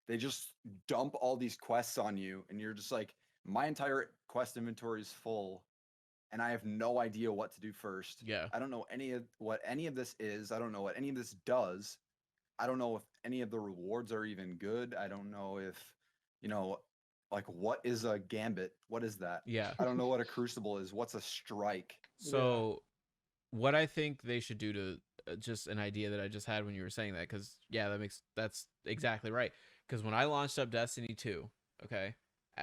They just dump all these quests on you, and you're just like, my entire quest inventory is full, and I have no idea what to do first. Yeah. I don't know what any of this is. I don't know what any of this does. I don't know if any of the rewards are even good. I don't know if, like, what is a gambit? What is that? Yeah. I don't know what a crucible is. What's a strike? So what I think they should do to just an idea that I just had when you were saying that, because yeah, that's exactly right. Because when I launched up Destiny 2, okay,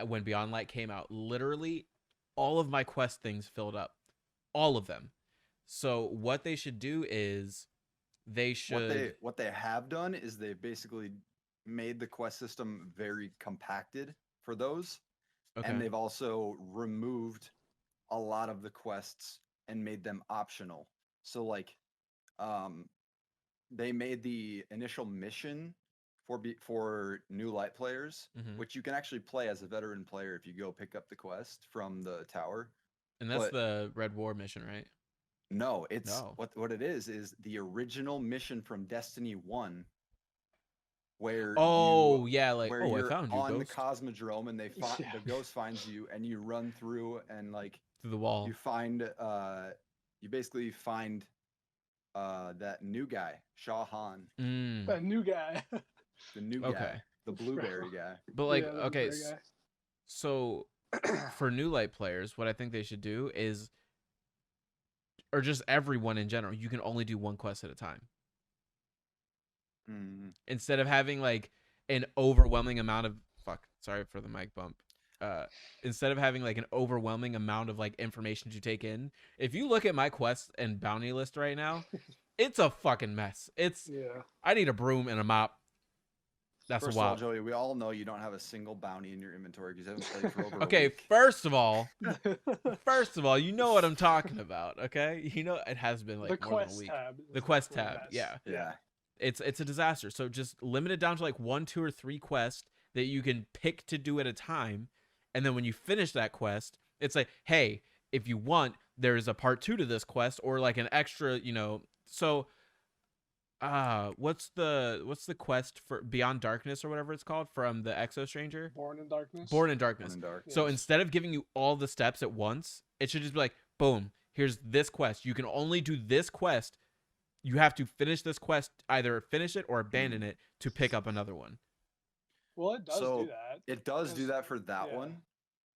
when Beyond Light came out, literally all of my quest things filled up, all of them. So what they should do is they should What they have done is they've basically made the quest system very compacted for those, and okay. they've also removed a lot of the quests and made them optional. So like, um, they made the initial mission for new light players, Hmm. which you can actually play as a veteran player if you go pick up the quest from the tower. And that's But the Red War mission, right? no, it's No. what it is the original mission from Destiny 1 where Oh yeah, like where oh, I you're found you, on the Ghost, cosmodrome and Yeah. the ghost finds you and you run through and like through the wall. you find you basically find that new guy, Shah Han, Mm, That new guy. the new okay, guy, the blueberry guy. but like Yeah, the okay, blueberry so for new light players, what I think they should do is, or just everyone in general, you can only do one quest at a time Mm. instead of having like an overwhelming amount of sorry for the mic bump. Instead of having like an overwhelming amount of like information to take in, if you look at my quest and bounty list right now, it's a fucking mess. Yeah. I need a broom and a mop. That's First a of all, wop. Joey, we all know you don't have a single bounty in your inventory because you haven't played for over a Okay, week. first of all, you know what I'm talking about. Okay, you know it has been The like more than a quest week. tab. The is quest definitely a tab, mess. yeah. Yeah. It's a disaster. So just limit it down to like 1, 2, or 3 quests that you can pick to do at a time, and then when you finish that quest, it's like, hey, if you want, there's a part 2 to this quest, or like an extra, So, what's the quest for Beyond Darkness or whatever it's called from the Exo Stranger? Born in Darkness. Born in Born Darkness. in Dark. So Yes. instead of giving you all the steps at once, it should just be like, boom, here's this quest. You can only do this quest. You have to finish this quest, either finish it or abandon it to pick up another one. Well, it does do So that. it does do because- that for that yeah. one,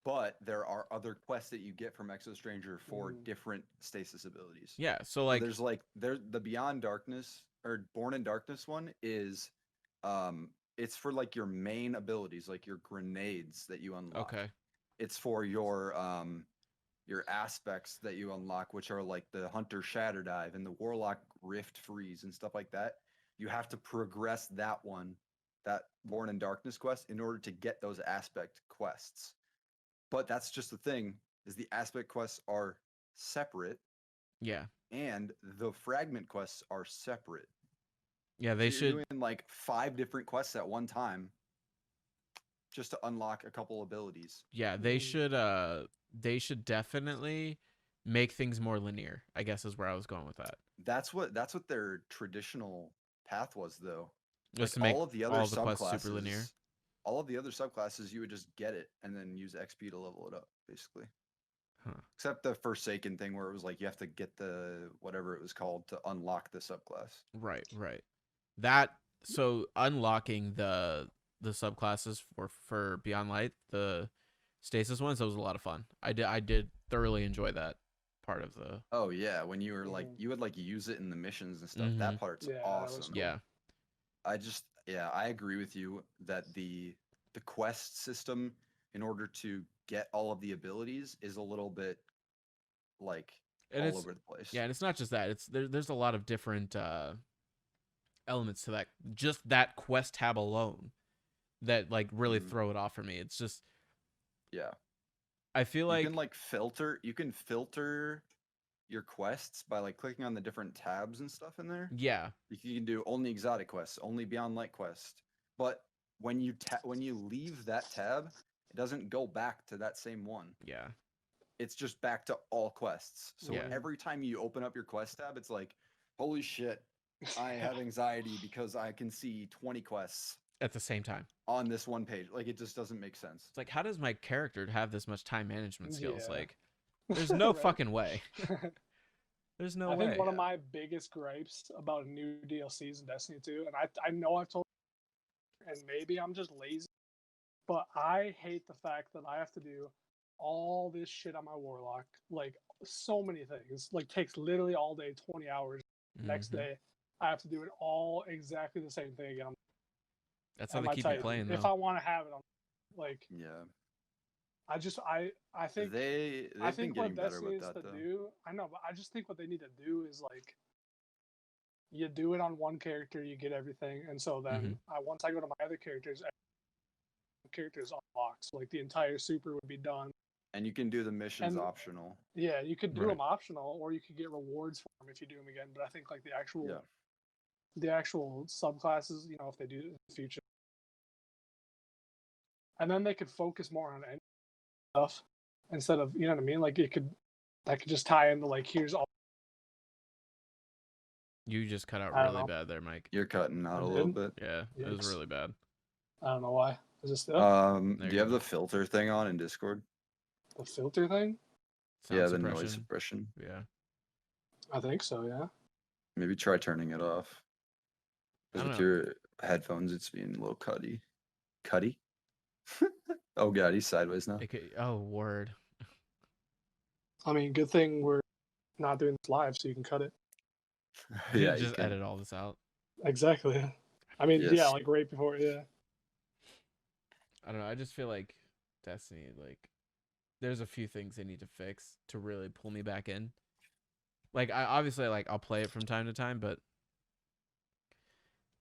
but there are other quests that you get from Exo Stranger for Mm. different stasis abilities. Yeah, so So like, there's the Beyond Darkness or Born in Darkness one is it's for like your main abilities, like your grenades that you unlock. okay, It's for your aspects that you unlock, which are like the Hunter Shatter Dive and the Warlock Rift Freeze and stuff like that. You have to progress that one, that Born in Darkness quest, in order to get those aspect quests. But that's just the thing, is the aspect quests are separate yeah, and the fragment quests are separate. yeah, So they you're should, doing like 5 different quests at one time just to unlock a couple abilities. yeah, they should definitely make things more linear, I guess is where I was going with that. That's what their traditional path was though. Just to Like make all of the other all the quests super linear. subclasses, all of the other subclasses, you would just get it and then use XP to level it up, basically. Huh. Except the Forsaken thing where it was like you have to get the whatever it was called to unlock the subclass. Right. So unlocking the subclasses for Beyond Light, the stasis ones, that was a lot of fun. I did thoroughly enjoy that part of the Oh yeah, when you were like Mhm. you would like use it in the missions and stuff. Mhm. That part's Yeah, that was awesome. cool. yeah. I agree with you that the quest system in order to get all of the abilities is a little bit like And all it's over the place. yeah, and it's not just that. There's a lot of different elements to that. Just that quest tab alone that like really Mhm. throw it off for me. It's just Yeah. I feel like You can filter your quests by like clicking on the different tabs and stuff in there. yeah, You can do only exotic quests, only Beyond Light quest. But when you leave that tab, it doesn't go back to that same one. yeah. It's just back to all quests. So Yeah. every time you open up your quest tab, it's like, holy shit, I have anxiety because I can see 20 quests At the same time. on this one page. Like it just doesn't make sense. It's like, how does my character have this much time management skills? Yeah. Like, there's no Right. fucking way. There's no I way. think one of Yeah. my biggest gripes about new DLCs in Destiny 2, and I know I've told, and maybe I'm just lazy, but I hate the fact that I have to do all this shit on my Warlock, like so many things, like takes literally all day, 20 hours, Next day, I have to do it all exactly the same thing again. That's how they keep you playing, though. If I want to have it on, like, Yeah. I think They've been getting what better Destiny with is that to though. do. I know, but I just think what they need to do is like, you do it on one character, you get everything, and so then once I go to my other characters unlocked. So like the entire super would be done. And you can do the missions optional. Yeah, you could do them optional, or you could get rewards for them if you do them again. But I think like the actual subclasses, you know, if they do it in the future, and then they could focus more on end stuff instead of, you know what I mean? Like that could just tie into like, here's all. You just cut out really bad there, Mike. You're cutting out a little bit. Yeah, it was really bad. I don't know why. Is it still? Do you have the filter thing on in Discord? The filter thing? Yeah, the noise suppression. Yeah. I think so, yeah. Maybe try turning it off. Because with your headphones, it's being a little cutty. Cutty? Oh god, he's sideways now. Oh, word. I mean, good thing we're not doing this live, so you can cut it. Yeah, you just edit all this out. Exactly. I mean, yeah, like right before, yeah. I don't know. I just feel like Destiny, like, there's a few things they need to fix to really pull me back in. Like, I'll play it from time to time, but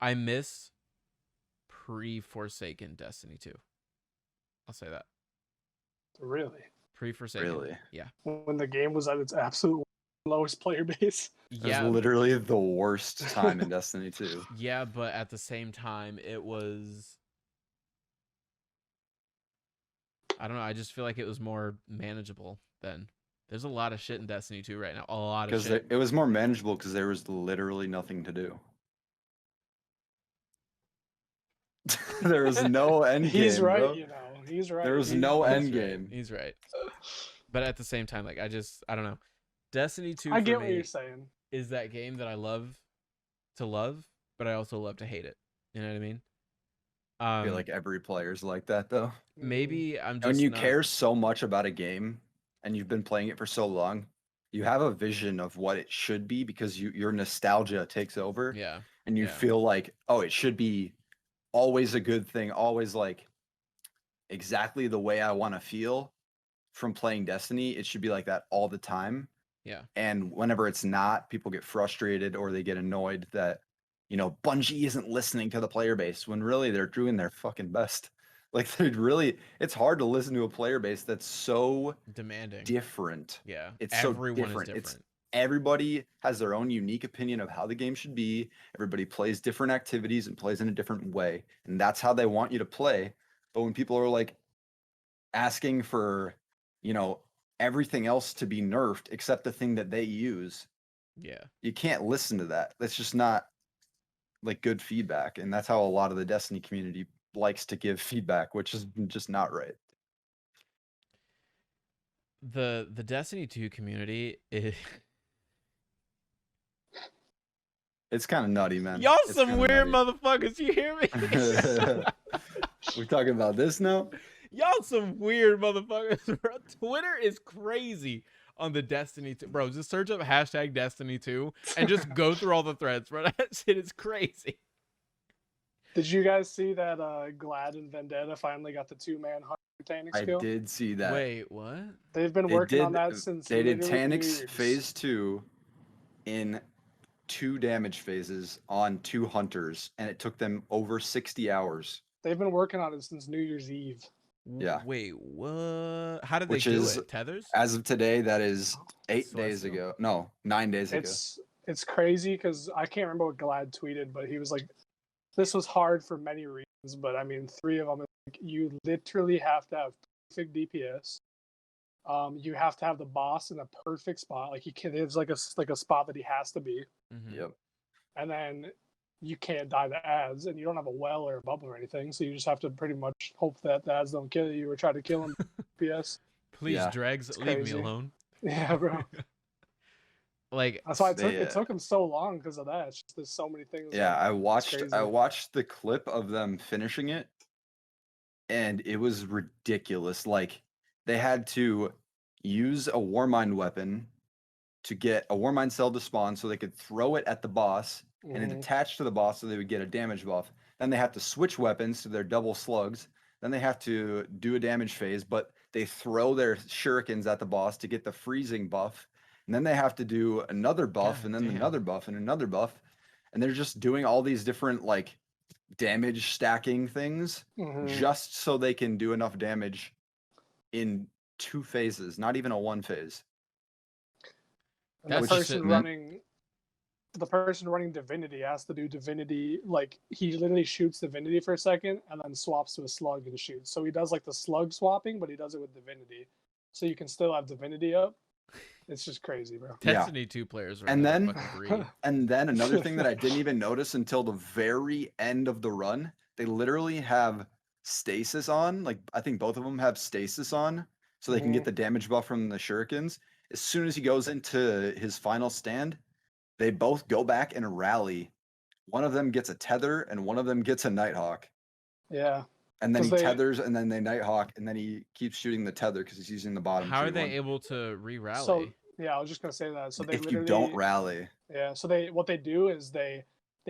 I miss pre-Forsaken Destiny 2. I'll say that. Really? Pre-Forsaken. Really? Yeah. When the game was at its absolute lowest player base. Yeah. It was literally the worst time in Destiny 2. Yeah, but at the same time, it was... I don't know. I just feel like it was more manageable then. There's a lot of shit in Destiny 2 right now. A lot of shit. It was more manageable because there was literally nothing to do. There was no end game. He's right, bro. you know. He's right. There was no end game. He's right. But at the same time, like, I don't know. Destiny 2 I get what you're saying. Is that game that I love to love, but I also love to hate it. You know what I mean? I feel like every player's like that though. Maybe I'm just when you care so much about a game and you've been playing it for so long, you have a vision of what it should be because your nostalgia takes over. Yeah. And you feel like, oh, it should be always a good thing, always like exactly the way I want to feel from playing Destiny. It should be like that all the time. Yeah. And whenever it's not, people get frustrated or they get annoyed that, you know, Bungie isn't listening to the player base when really they're doing their fucking best. Like, it's hard to listen to a player base that's so demanding, different. Yeah. It's Everyone so different. Is different. Everybody has their own unique opinion of how the game should be. Everybody plays different activities and plays in a different way. And that's how they want you to play. But when people are like asking for, you know, everything else to be nerfed except the thing that they use, you can't listen to that. That's just not like good feedback. And that's how a lot of the Destiny community likes to give feedback, which is just not right. The Destiny 2 community is it's kind of nutty, man. Y'all some weird motherfuckers, you hear me? We talking about this now? Y'all some weird motherfuckers, bro. Twitter is crazy on the Destiny 2. Bro, just search up hashtag Destiny 2 and just go through all the threads, bro. That shit is crazy. Did you guys see that Glad and Vendetta finally got the 2-man hunter Tanix skill? I did see that. Wait, what? They've been working on that since they did Tanix phase 2 in 2 damage phases on 2 hunters, and it took them over 60 hours. They've been working on it since New Year's Eve. Yeah. Wait, what? How did they do it? Tethers? As of today, that is 8 days ago. No, 9 days ago. It's crazy because I can't remember what Glad tweeted, but he was like, this was hard for many reasons, but I mean, 3 of them, like, you literally have to have perfect DPS. You have to have the boss in a perfect spot. Like, there's like a spot that he has to be. Yep. And then you can't die to ads, and you don't have a well or a bubble or anything, so you just have to pretty much hope that the ads don't kill you or try to kill him. DPS. Please, Dregs, leave me alone. Yeah, bro. Like, that's why it took him so long because of that. It's just, there's so many things. Yeah, I watched the clip of them finishing it, and it was ridiculous. Like, they had to use a Warmind weapon to get a Warmind cell to spawn so they could throw it at the boss and it Mhm. attached to the boss so they would get a damage buff. Then they have to switch weapons to their double slugs. Then they have to do a damage phase, but they throw their shurikens at the boss to get the freezing buff. And then they have to do another buff God and then damn. another buff and another buff. And they're just doing all these different like damage stacking things Mhm. just so they can do enough damage in 2 phases, not even a 1 phase. And That's the just person it, man. running Divinity has to do Divinity, like he literally shoots Divinity for a second and then swaps to a slug and shoots. So he does like the slug swapping, but he does it with Divinity. So you can still have Divinity up. It's just crazy, bro. Yeah. Destiny 2 players are And another then- fucking breed. And then another thing that I didn't even notice until the very end of the run, they literally have stasis on. Like I think both of them have stasis on, so they can get the damage buff from the shurikens. As soon as he goes into his final stand, they both go back and rally. One of them gets a tether, and one of them gets a Nighthawk. Yeah. And then he 'Cause they- tethers, and then they Nighthawk, and then he keeps shooting the tether because he's using the bottom. How are tree they one. able to re-rally? So yeah, I was just gonna say that. So they If you literally don't rally, Yeah, so what they do is they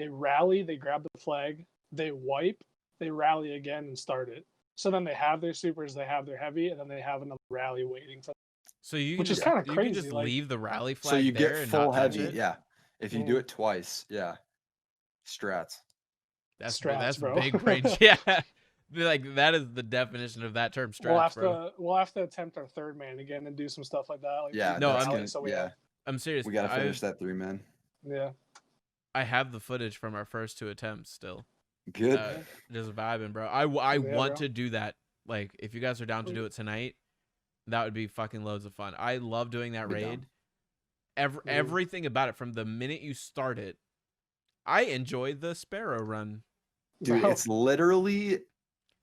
rally, they grab the flag, they wipe, they rally again and start it. So then they have their supers, they have their heavy, and then they have another rally waiting for. So you can Which is just, kinda you can just crazy, like- leave the rally flag so you there get and full not touch heavy. it? Yeah, if you do it twice, yeah, strats. That's Strats, that's bro. big brain. Yeah, like that is the definition of that term. Strats, bro. We'll have to attempt our third man again and do some stuff like that. Like Yeah, No, that's I'm- gonna, so we yeah. have, I'm serious. We gotta finish that 3-man. yeah. I have the footage from our first 2 attempts still. Good. Just vibing, bro. I Yeah, want bro. to do that. Like, if you guys are down to do it tonight, that would be fucking loads of fun. I love doing that Be down. raid. Everything about it from the minute you start it. I enjoyed the Sparrow run. Dude, Bro, it's literally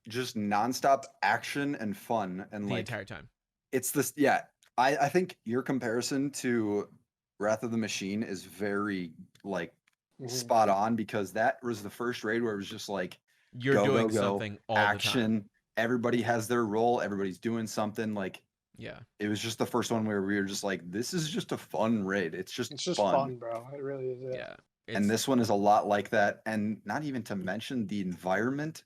just nonstop action and fun, and The like entire time. it's this. Yeah, I think your comparison to Wrath of the Machine is very like mhm. spot on, because that was the first raid where it was just like You're go, doing go, go, something all the time. action. Everybody has their role. Everybody's doing something. Like Yeah. it was just the first one where we were just like, this is just a fun raid. It's just fun, bro. It really is. Yeah. And this one is a lot like that. And not even to mention the environment.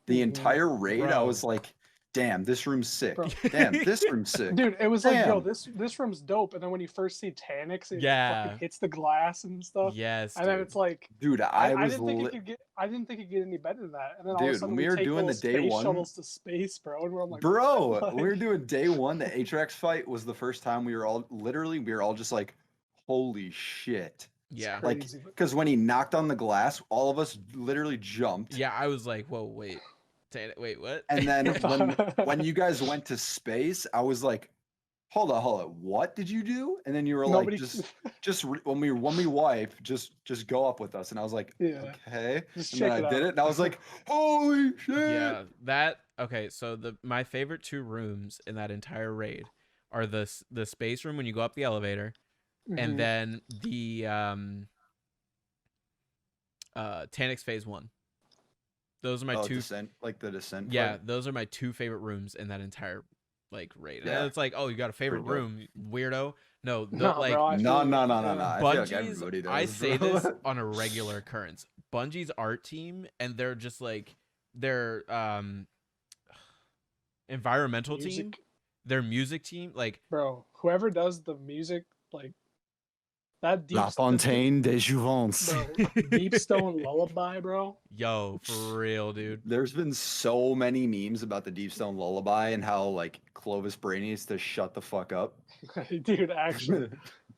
The Mhm. entire raid, I Bro. was like, damn, this room's sick. Bro. Damn, this room's sick. Dude, it was like, yo, Damn. this room's dope. And then when you first see Tanix, it Yeah. fucking hits the glass and stuff. Yes, And then dude. it's like, Dude, I was didn't think li- it could get. I didn't think it could get any better than that. And then all of a Dude, sudden when we were take doing little the day space one- shuttles to space, bro. And we're like, Bro, like- we were doing day one. The Atrax fight was the first time we were all just like, holy shit. Yeah. Like, crazy, but- because when he knocked on the glass, all of us literally jumped. Yeah, I was like, whoa, wait. Wait, what? And then when you guys went to space, I was like, hold on, what did you do? And then you were Nobody- like, when we wipe, just go up with us. And I was like, Yeah. okay. Just And check then it I did out. it, and I was like, holy shit. Yeah, that okay. So my favorite 2 rooms in that entire raid are the space room when you go up the elevator, Mhm. and then the Tanix phase 1. Those are my 2. Descent, like the descent. Yeah, fight. those are my 2 favorite rooms in that entire like raid. Yeah. And it's like, oh, you got a favorite Pretty dope. room, weirdo. No, No, like bro, I No. feel you. I Yeah. feel like Bungie's, everybody does. I say bro. this on a regular occurrence. Bungie's art team, and they're just like their environmental team, Music. their music team, like Bro, whoever does the music, like that deep La Fontaine des Jouvence. bro, Deep Stone Lullaby, bro. yo, for real, dude. There's been so many memes about the Deep Stone Lullaby and how like Clovis Bray needs to shut the fuck up. Dude, actually.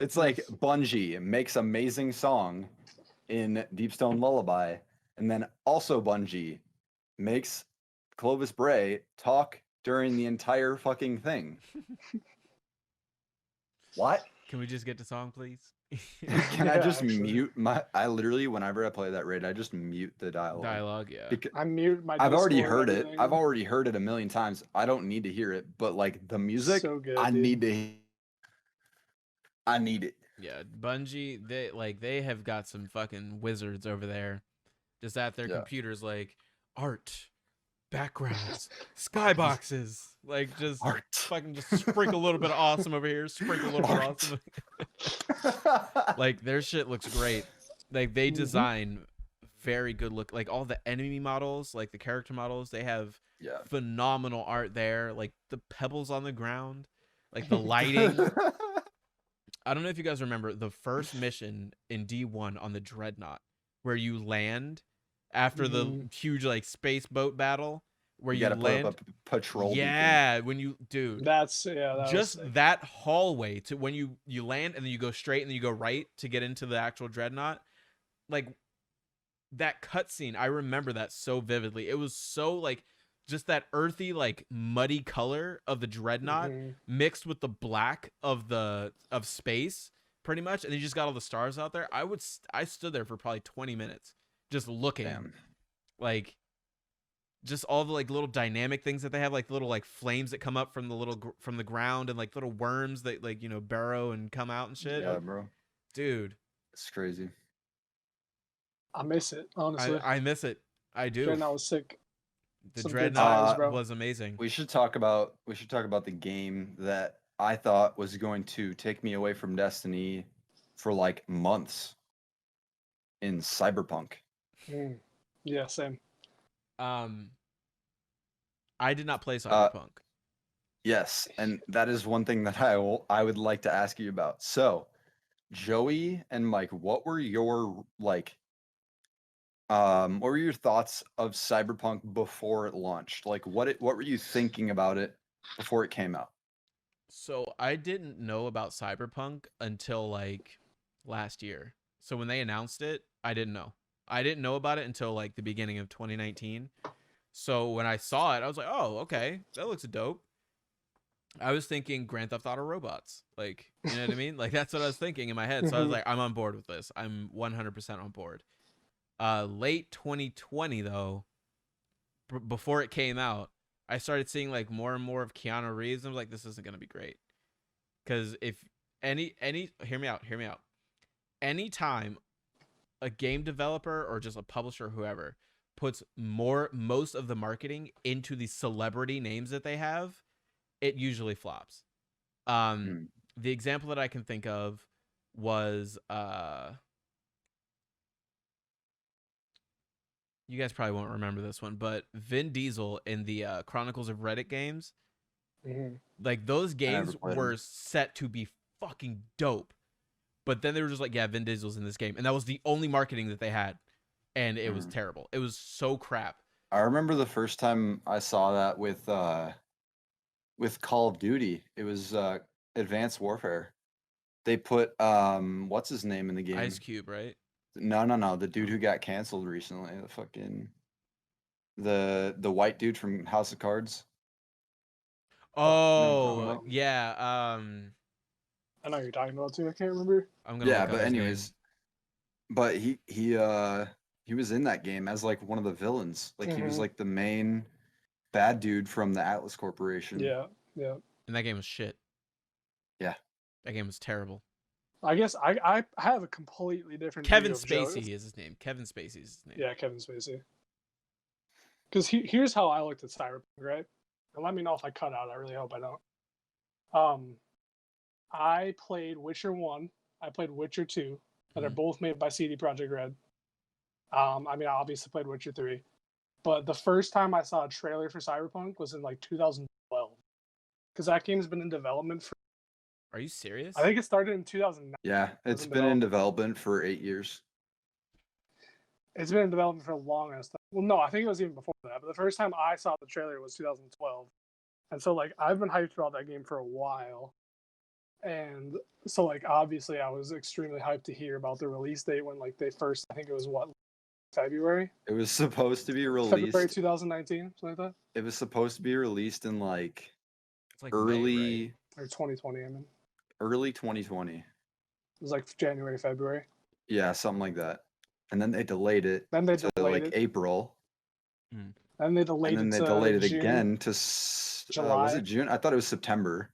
It's like Bungie makes amazing song in Deep Stone Lullaby, and then also Bungie makes Clovis Bray talk during the entire fucking thing. What? Can we just get to song, please? Can I Yeah, just actually. mute my? I literally, whenever I play that raid, I just mute the dialogue. Dialogue, yeah. Because I mute my I've already Discord heard and it. everything. I've already heard it a million times. I don't need to hear it, but like the music, So good, I dude. need to. I need it. Yeah, Bungie, they have got some fucking wizards over there, just at their Yeah. computers, like art, backgrounds, skyboxes, like just Art. fucking just sprinkle a little bit of awesome over here, sprinkle a little bit of awesome. Like their shit looks great. Like they design very good look. Like all the enemy models, like the character models, they have phenomenal art there. Like the pebbles on the ground, like the lighting. I don't know if you guys remember the first mission in D1 on the Dreadnought, where you land after the huge like space boat battle, where you land. Put up a patrol beacon. When you That's that hallway to when you land and then you go straight and then you go right to get into the actual Dreadnought, like that cutscene. I remember that so vividly. It was so like just that earthy, like muddy color of the Dreadnought mixed with the black of space, pretty much, and you just got all the stars out there. I stood there for probably 20 minutes just looking. Damn. Like just all the like little dynamic things that they have, like little like flames that come up from the ground, and like little worms that like burrow and come out and shit. Yeah, bro. Dude, it's crazy. I miss it, honestly. I miss it. I do. Dreadnought was sick. The Dreadnought was amazing. We should talk about the game that I thought was going to take me away from Destiny for like months. In Cyberpunk. Yeah, same. I did not play Cyberpunk. Yes, and that is one thing that I would like to ask you about. So, Joey and Mike, what were your thoughts of Cyberpunk before it launched? Like what were you thinking about it before it came out? So, I didn't know about Cyberpunk until like last year. So when they announced it, I didn't know. I didn't know about it until like the beginning of 2019. So when I saw it, I was like, "Oh, okay, that looks dope." I was thinking Grand Theft Auto robots, like, you know what I mean? Like that's what I was thinking in my head. So I was like, "I'm on board with this. I'm 100% on board." Late 2020 though, before it came out, I started seeing like more and more of Keanu Reeves. And I was like, "This isn't gonna be great," because if any hear me out. Anytime a game developer or just a publisher or whoever puts most of the marketing into the celebrity names that they have, it usually flops. The example that I can think of was you guys probably won't remember this one, but Vin Diesel in the Chronicles of Reddit games. Like those games were set to be fucking dope. But then they were just like, yeah, Vin Diesel's in this game. And that was the only marketing that they had. And it was terrible. It was so crap. I remember the first time I saw that with Call of Duty. It was Advanced Warfare. They put what's his name in the game? Ice Cube, right? No. The dude who got canceled recently. The white dude from House of Cards. Oh, yeah. I know what you're talking about too. I can't remember. But anyways, but he was in that game as like one of the villains. Like he was like the main bad dude from the Atlas Corporation. Yeah. And that game was shit. Yeah, that game was terrible. I guess I have a completely different. Kevin Spacey is his name. Kevin Spacey is his name. Yeah, Kevin Spacey. Because here's how I looked at Cyberpunk, right? And let me know if I cut out. I really hope I don't. I played Witcher 1. I played Witcher 2. That are both made by CD Projekt Red. I obviously played Witcher 3. But the first time I saw a trailer for Cyberpunk was in like 2012. Because that game's been in development for... Are you serious? I think it started in 2009. Yeah, it's been in development for 8 years. It's been in development for a long ass time. Well, no, I think it was even before that. But the first time I saw the trailer was 2012. And so, like, I've been hyped about that game for a while. And so, like, obviously I was extremely hyped to hear about the release date when, like, they first, I think it was, February? It was supposed to be released... February 2019, something like that? It was supposed to be released in, like early... May, right? Or 2020, I mean. Early 2020. It was like January, February. Yeah, something like that. And then they delayed it to like April. And they delayed and then it they delayed it June, again to July. Was it June? I thought it was September.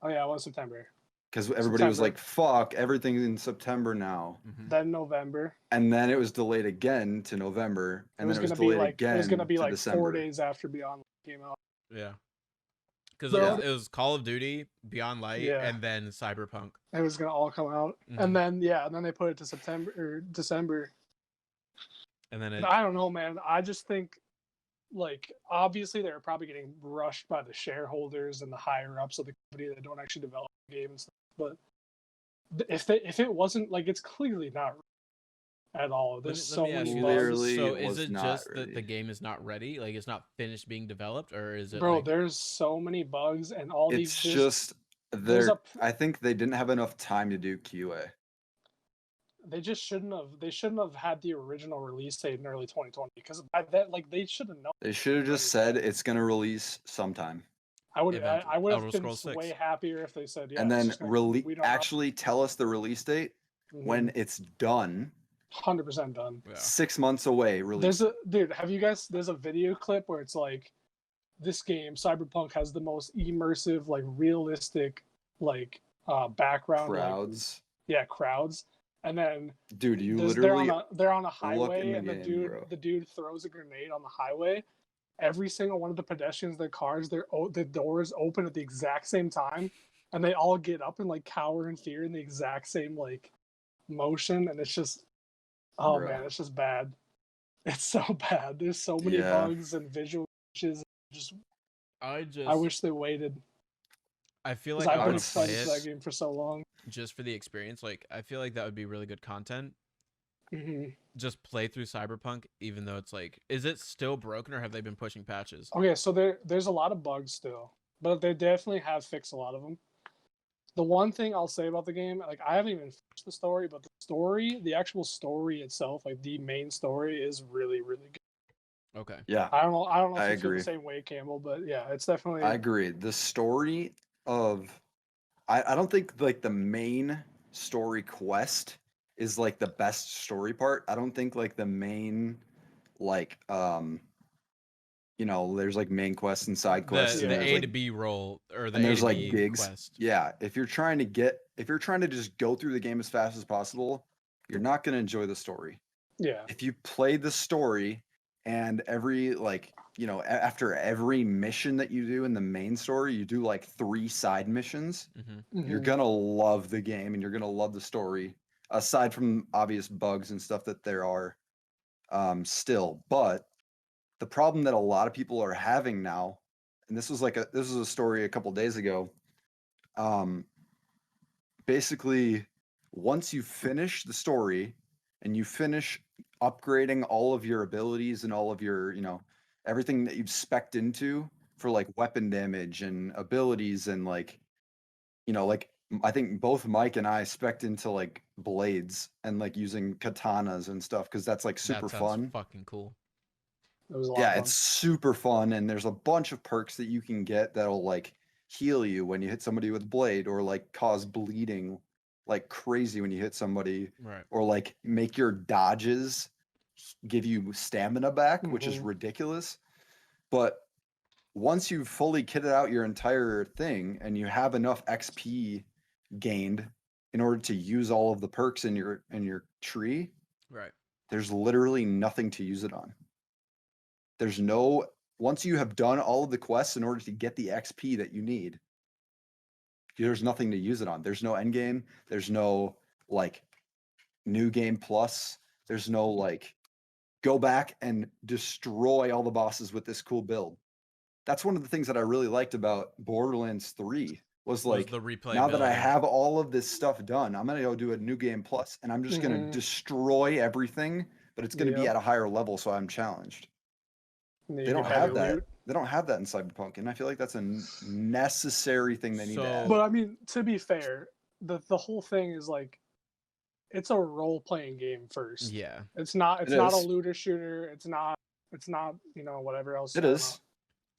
Oh yeah, it was September. because everybody was September. like, "Fuck, everything's in September now." Then November. And then it was delayed again to November, and then it was delayed again it was gonna be to like December. 4 days after Beyond Light came out. Yeah. Because So- it was Call of Duty, Beyond Light, Yeah. and then Cyberpunk. It was gonna all come out, and then they put it to September or December. And then And I don't know, man. I just think, like, obviously they're probably getting rushed by the shareholders and the higher ups of the company that don't actually develop the game and stuff. But if it wasn't like, it's clearly not at all. There's so let me ask many you bugs. Clearly, So it is was it not just that ready. the game is not ready? Like it's not finished being developed, or is it? Bro, like... there's so many bugs and all these. It's just there's there. a- I think they didn't have enough time to do QA. They just shouldn't have. They shouldn't have had the original release date in early 2020 because by that, like, they should have known. They should have just said it's gonna release sometime, I would Elder have been Scrolls 6. way happier if they said, yeah. and it's then just gonna- we don't know. actually tell us the release date when it's done. 100% done. Yeah. 6 months away. Release. There's a dude. Have you guys? There's a video clip where it's like, this game Cyberpunk has the most immersive, like, realistic, like, background. crowds. Like, crowds. And then Dude, you they're literally on a in highway, the and game, bro. the dude throws a grenade on the highway. Every single one of the pedestrians, their cars, the doors open at the exact same time, and they all get up and, like, cower in fear in the exact same, like, motion, and it's just, oh Bruh. man, it's just bad. It's so bad. There's so many Yeah. bugs and visual glitches. Just I wish they waited. I feel Because like I've I been want to play excited for that it game for so long. just for the experience. Like I feel like that would be really good content. hmm Just play through Cyberpunk, even though it's like, is it still broken or have they been pushing patches? Okay, so there's a lot of bugs still, but they definitely have fixed a lot of them. The one thing I'll say about the game, like, I haven't even finished the story, but the actual story itself, like the main story, is really, really good. Okay. Yeah, I don't know I if you feel agree. the same way, Campbell, but yeah, it's definitely. I agree. The story of I don't think like the main story quest is like the best story part. I don't think like the main like there's like main quests and side quests The and there's A like to B role or the and A there's to like B gigs. quest. Yeah, if you're trying to just go through the game as fast as possible, you're not going to enjoy the story. Yeah. If you play the story and every after every mission that you do in the main story, you do like 3 side missions, you're Mhm. going to love the game and you're going to love the story, aside from obvious bugs and stuff that there are still. But the problem that a lot of people are having now, and this was a story a couple days ago. Basically, once you finish the story and you finish upgrading all of your abilities and all of your, everything that you've spec'd into for like weapon damage and abilities and like I think both Mike and I spec'd into like blades and like using katanas and stuff because that's like super That sounds fun. fucking cool. It was a lot Yeah, of fun. it's super fun, and there's a bunch of perks that you can get that'll like heal you when you hit somebody with blade, or like cause bleeding like crazy when you hit somebody, Right. or like make your dodges give you stamina back, which is Mhm. ridiculous. But once you've fully kitted out your entire thing and you have enough XP gained in order to use all of the perks in your tree, Right. there's literally nothing to use it on. Once you have done all of the quests in order to get the XP that you need, there's nothing to use it on. There's no end game. There's no like new game plus. There's no like go back and destroy all the bosses with this cool build. That's one of the things that I really liked about Borderlands 3 was like, the replayability. now that I have all of this stuff done, I'm gonna go do a new game plus, and I'm just gonna Mhm. destroy everything, but it's gonna be Yep. at a higher level, so I'm challenged. And then They you don't can have your that. loot. They don't have that in Cyberpunk, and I feel like that's a necessary thing they need to add. But I mean, to be fair, the whole thing is like, it's a role playing game first. Yeah. It's not It a is. looter shooter. It's not whatever else. It I don't is. know.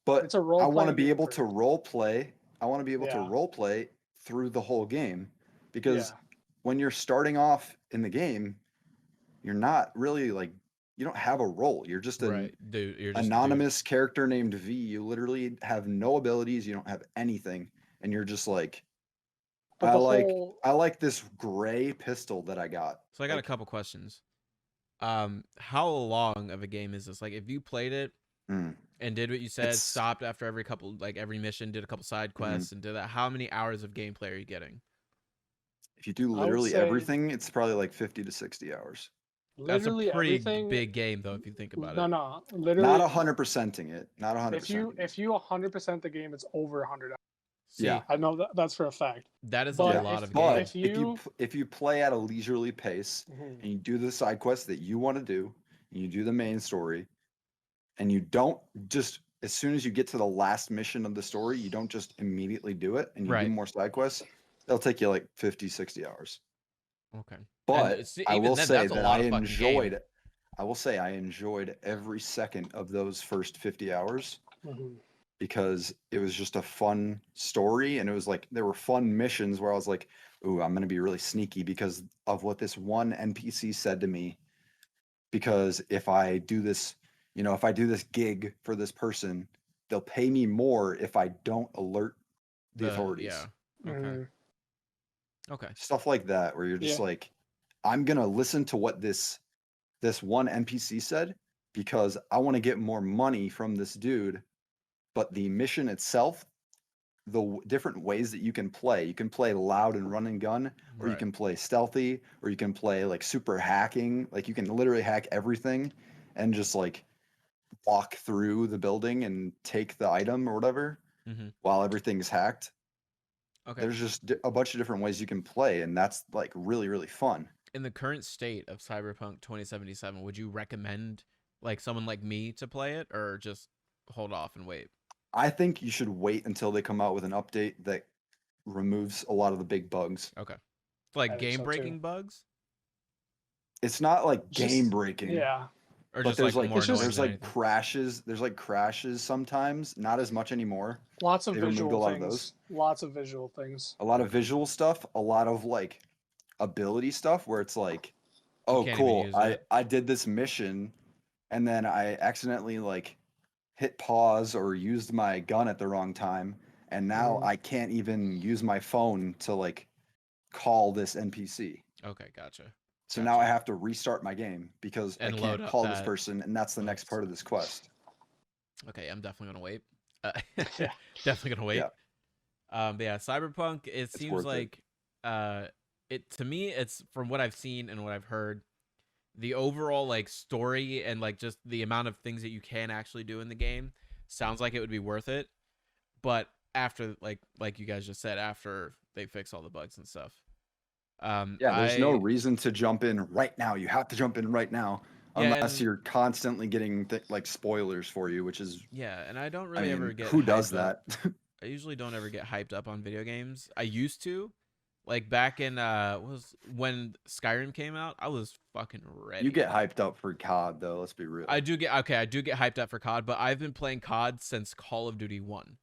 But It's a I want to role-playing be game able to first. role play. I want to be able to Yeah. role play through the whole game, because Yeah. when you're starting off in the game, you're not really like, you don't have a role. You're just an Right. Dude, you're just anonymous character named V. You literally have no abilities. You don't have anything, and you're just like But I like this gray pistol that I got. So I got a Like, couple questions. How long of a game is this? Like, if you played it mm, and did what you said, it's stopped after every mission, did a couple side mhm. quests, and did that, how many hours of gameplay are you getting? If you do I would literally say everything, it's probably like 50 to 60 hours. That's a literally pretty everything. big game, though, if you think about No, it. no, Not literally. 100%ing it. Not 100%ing If you 100% the game, it's over 100 hours. See, Yeah. I know that's for a fact. that is a But lot if of game. But if you if you play at a leisurely pace Mhm. and you do the side quests that you want to do, and you do the main story, and you don't just as soon as you get to the last mission of the story, you don't just immediately do it and you do Right. more side quests, it'll take you like 50, 60 hours. Okay. And But I even will then, say that's a that lot of fucking game. I enjoyed every second of those first 50 hours Mhm. because it was just a fun story and it was like there were fun missions where I was like, "Ooh, I'm going to be really sneaky because of what this one NPC said to me because if I do this, if I do this gig for this person, they'll pay me more if I don't alert the authorities." Yeah. Okay. Mhm. Okay. Stuff like that where you're just Yeah. like, I'm going to listen to what this one NPC said because I want to get more money from this dude. But the mission itself, the different ways that you can play loud and run and gun, or you Right. can play stealthy, or you can play like super hacking. Like you can literally hack everything and just like walk through the building and take the item or whatever Mm-hmm. while everything's hacked. Okay. There's just a bunch of different ways you can play, and that's like really, really fun. In the current state of Cyberpunk 2077, would you recommend like someone like me to play it, or just hold off and wait? I think you should wait until they come out with an update that removes a lot of the big bugs. Okay. I Like think game so too. breaking bugs, It's not like game Just breaking, yeah. or but just like more It's just annoying there's than like anything? crashes. There's like crashes sometimes, not as much anymore. Lots of They removed a visual lot of things. those. Lots of visual things. A lot of visual stuff, a lot of like ability stuff where it's like, You oh can't even cool, use I it. I did this mission and then I accidentally like hit pause or used my gun at the wrong time and now Mhm. I can't even use my phone to like call this NPC. Okay, gotcha. So now I Gotcha. have to restart my game because I And load can't up call this that. person, and that's the next Bugs. part of this quest. Okay, I'm definitely gonna wait. Yeah. Definitely gonna wait. Yeah, But yeah, Cyberpunk. It it's seems worth it. like, it to me, it's from what I've seen and what I've heard, the overall like story and like just the amount of things that you can actually do in the game sounds like it would be worth it. But after like you guys just said, after they fix all the bugs and stuff, Yeah, there's no I reason to jump in right now. You have to jump in right now, yeah, unless and you're constantly getting like spoilers for you, which is, yeah, and I don't I really ever mean, get who does hyped up. that? I usually don't ever get hyped up on video games. I used to. Like back in was when Skyrim came out, I was fucking You ready. get hyped up for COD though. Let's be real. I do get hyped up for COD, but I've been playing COD since Call of Duty 1.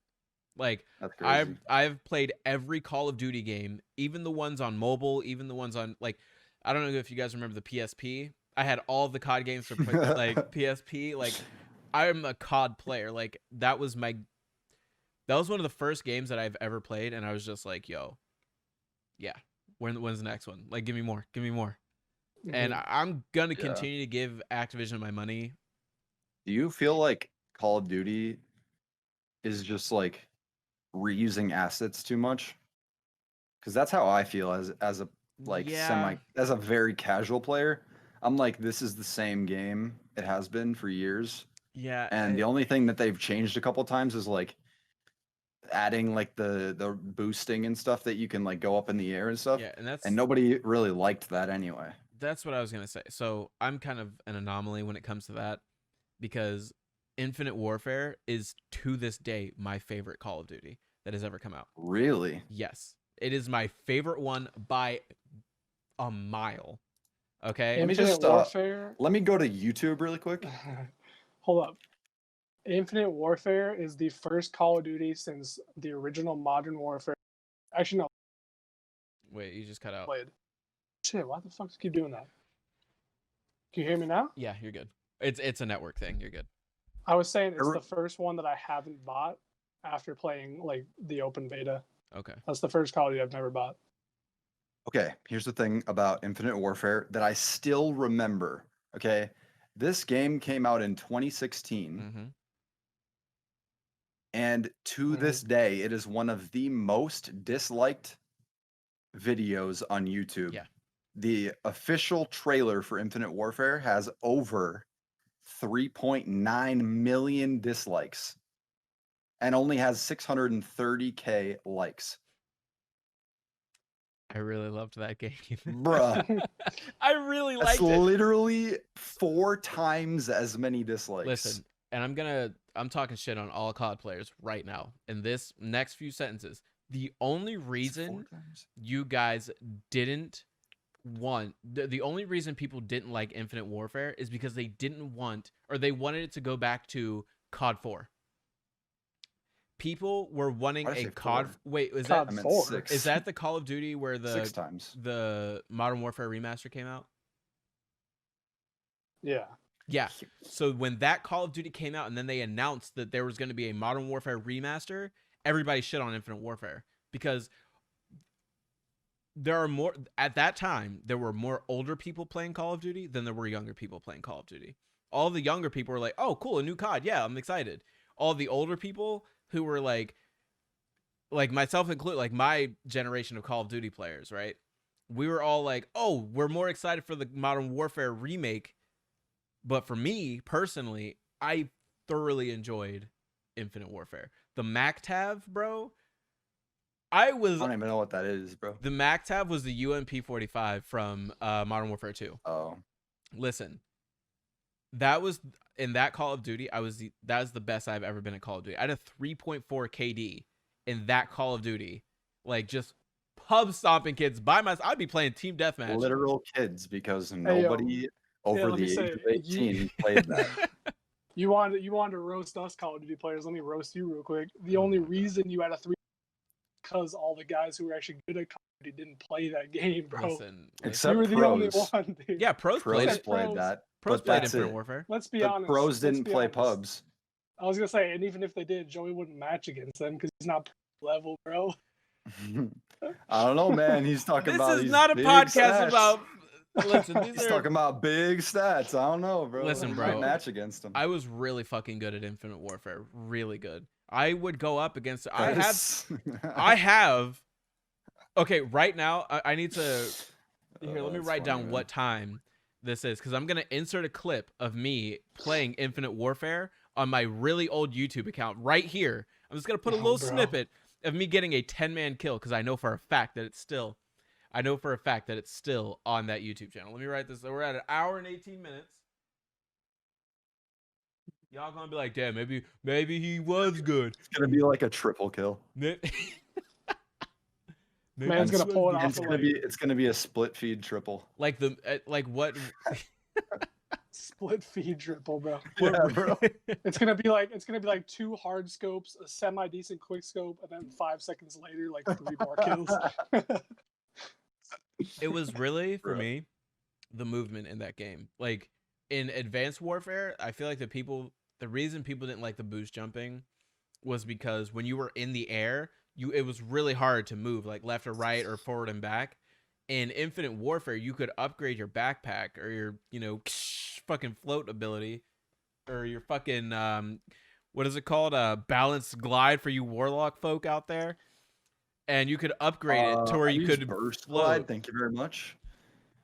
Like That's I've crazy. I've played every Call of Duty game, even the ones on mobile, even the ones on like I don't know if you guys remember the PSP. I had all the COD games for like PSP. Like I'm a COD player. Like that was one of the first games that I've ever played, and I was just like, yo, yeah, when's the next one? Like, give me more, give me more. And Mhm. I'm gonna Yeah. continue to give Activision my money. Do you feel like Call of Duty is just like reusing assets too much? Because that's how I feel as a like Yeah, as a very casual player. I'm like, this is the same game. It has been for years. yeah, And the only thing that they've changed a couple times is like adding like the boosting and stuff that you can like go up in the air and stuff. yeah, and And nobody really liked that anyway. that's what I was gonna say. So I'm kind of an anomaly when it comes to that because Infinite Warfare is to this day my favorite Call of Duty that has ever come out. Really? Yes, it is my favorite one by a mile. Okay. Let me Infinite just Warfare. let me go to YouTube really quick. Hold up. Infinite Warfare is the first Call of Duty since the original Modern Warfare. Actually, no, Wait, you just cut out. played. Shit, why the fuck do you keep doing that? Can you hear me now? Yeah, you're good. It's a network thing. You're good. I was saying it's Er- the first one that I haven't bought after playing like the open beta. Okay. That's the first Call of Duty I've never bought. Okay, here's the thing about Infinite Warfare that I still remember. Okay, this game came out in 2016, Mm-hmm. and to this day, it is one of the most disliked videos on YouTube. Yeah. The official trailer for Infinite Warfare has over 3.9 million dislikes and only has 630K likes. I really loved that game. Bruh, I really that's liked it. literally 4 times as many dislikes. Listen, and I'm talking shit on all COD players right now. In this next few sentences, the only It's 4 reason times. you guys didn't want the only reason people didn't like Infinite Warfare is because they didn't want, or they wanted it to go back to COD 4. People were wanting Why'd I a say COD. 4? Wait, is COD I meant 4. 6. is that the Call of Duty where 6 times. the Modern Warfare remaster came out? Yeah. Yeah. So when that Call of Duty came out and then they announced that there was going to be a Modern Warfare remaster, everybody shit on Infinite Warfare because there are more at that time there were more older people playing Call of Duty than there were younger people playing Call of Duty. All the younger people were like, "Oh, cool, a new COD. Yeah, I'm excited." All the older people who were like myself included, like my generation of Call of Duty players, right? We were all like, "Oh, we're more excited for the Modern Warfare remake." But for me personally, I thoroughly enjoyed Infinite Warfare. The MacTav, bro. I don't even know what that is, bro. The MacTav was the UMP-45 from Modern Warfare 2. Oh. Listen, that was in that Call of Duty. That was the best I've ever been at Call of Duty. I had a 3.4 KD in that Call of Duty, like just pub stomping kids by myself. I'd be playing team deathmatch. Literal kids, because yo. nobody over let me the age say, of 18 played that. You wanted to roast us Call of Duty players. Let me roast you real quick. The only reason you had a 3 because all the guys who were actually good at Call of Duty didn't play that game, bro. Listen, Except you were the pros. only one, dude. yeah, pros played it. Played that. Pros but played that's Infinite it. Warfare. Let's be The honest. pros didn't play honest. pubs. I was gonna say, and even if they did, Joey wouldn't match against them because he's not level, bro. I don't know, man. He's talking about This is these not a big podcast stats. about. Listen, He's talking about big stats. I don't know, bro. Listen, We bro. might match against him. I was really fucking good at Infinite Warfare. Really good. I would go up against. I have. Okay, right now I need to. Here, let me write down what time this is because I'm gonna insert a clip of me playing Infinite Warfare on my really old YouTube account right here. I'm just gonna put a little snippet of me getting a 10-man kill because I know for a fact that it's still. I know for a fact that it's still on that YouTube channel. Let me write this. We're at 1 hour and 18 minutes. Y'all gonna be like, damn, maybe he was good. It's gonna be like a triple kill. Man's gonna pull it off. It's gonna be a split feed triple. Like what? Split feed triple, bro. Yeah, bro. It's gonna be like 2 hard scopes, a semi decent quick scope, and then 5 seconds later, like 3 more kills. It was really for me the movement in that game. Like in Advanced Warfare, I feel like the reason people didn't like the boost jumping was because when you were in the air, it was really hard to move like left or right or forward and back. In Infinite Warfare, you could upgrade your backpack or your fucking float ability or your fucking what is it called? Balanced glide for you warlock folk out there. And you could upgrade it to where you could burst float. glide. Thank you very much.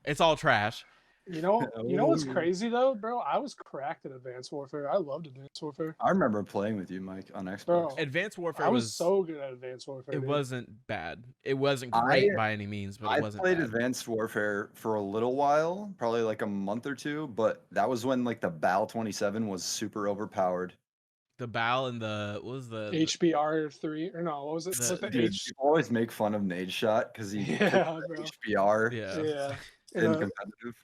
It's all trash. You know what's crazy though, bro? I was cracked at Advanced Warfare. I loved Advanced Warfare. I remember playing with you, Mike, on Xbox. Bro, Advanced Warfare I was so good at Advanced Warfare. It dude. wasn't bad. It wasn't great by any means, but it wasn't I played bad. Advanced Warfare for a little while, probably like a month or two, but that was when like the BAL 27 was super overpowered. The BAL and what was the HBR3 or no? What was it? Dude, people always make fun of Nade Shot because he HBR. Yeah. In competitive.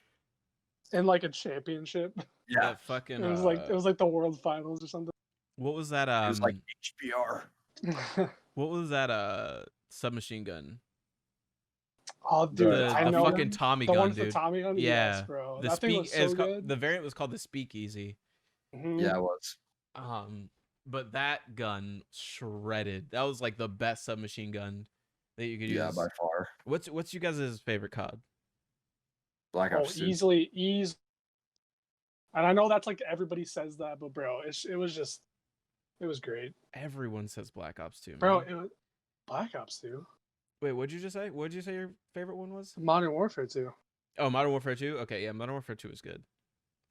In like a championship. Yeah. That fucking. It was like the world finals or something. What was that? It was like HBR. What was that? Submachine gun. Oh, dude, I know fucking Tommy gun, dude. The Tommy gun, yeah, yes, bro. The that thing was so good. The variant was called the Speakeasy. Mm-hmm. Yeah, it was. But that gun shredded. That was like the best submachine gun that you could Yeah, use. by far. What's you guys' favorite COD? Black Oh, Ops 2. easily. And I know that's like everybody says that, but bro, it was great. Everyone says Black Ops 2, man. Bro, it was Black Ops 2. Wait, what'd you just say? What'd you say your favorite one was? Modern Warfare 2. Oh, Modern Warfare 2? Okay, yeah, Modern Warfare 2 is good.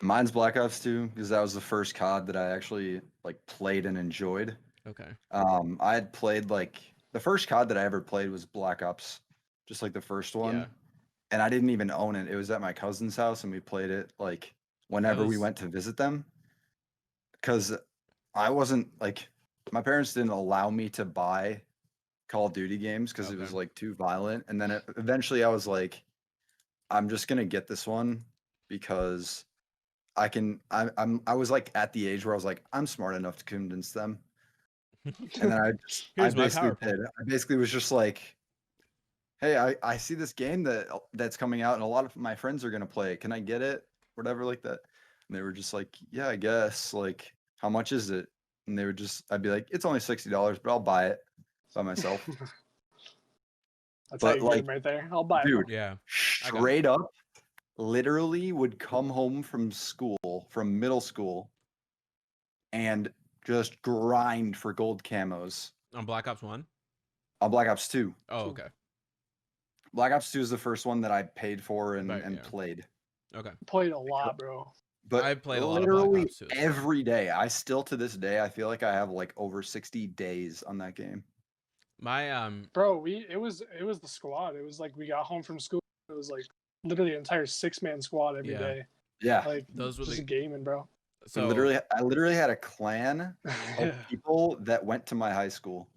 Mine's Black Ops 2 because that was the first COD that I actually like played and enjoyed. Okay. I had played like the first COD that I ever played was Black Ops, just like the first one. Yeah. And I didn't even own it. It was at my cousin's house and we played it like whenever we went to visit them. Because I wasn't like my parents didn't allow me to buy Call of Duty games because it was Okay. like too violent. And then eventually I was like, I'm just gonna get this one because I was like at the age where I was like, I'm smart enough to convince them. And then Here's my PowerPoint. I basically was just like, hey, I see this game that's coming out and a lot of my friends are gonna play it. Can I get it? Whatever like that. And they were just like, yeah, I guess. Like, how much is it? And they would just I'd be like, it's only $60, but I'll buy it by myself. That's But, how you like, get him right there. I'll buy it. dude, Yeah. straight up, literally would come home from middle school, and just grind for gold camos On Black Ops 1? on Black Ops 2. Oh, okay. Black Ops 2 is the first one that I paid for and Right, yeah. played. Okay. Played a lot, bro. But I played a lot of Black literally Ops 2 as well. every day. I still to this day I feel like I have like over 60 days on that game. My Bro, it was the squad. It was like we got home from school. It was like literally an entire 6-man squad every Yeah. day. Yeah. Like Those were just the- gaming, bro. so I literally had a clan of people that went to my high school.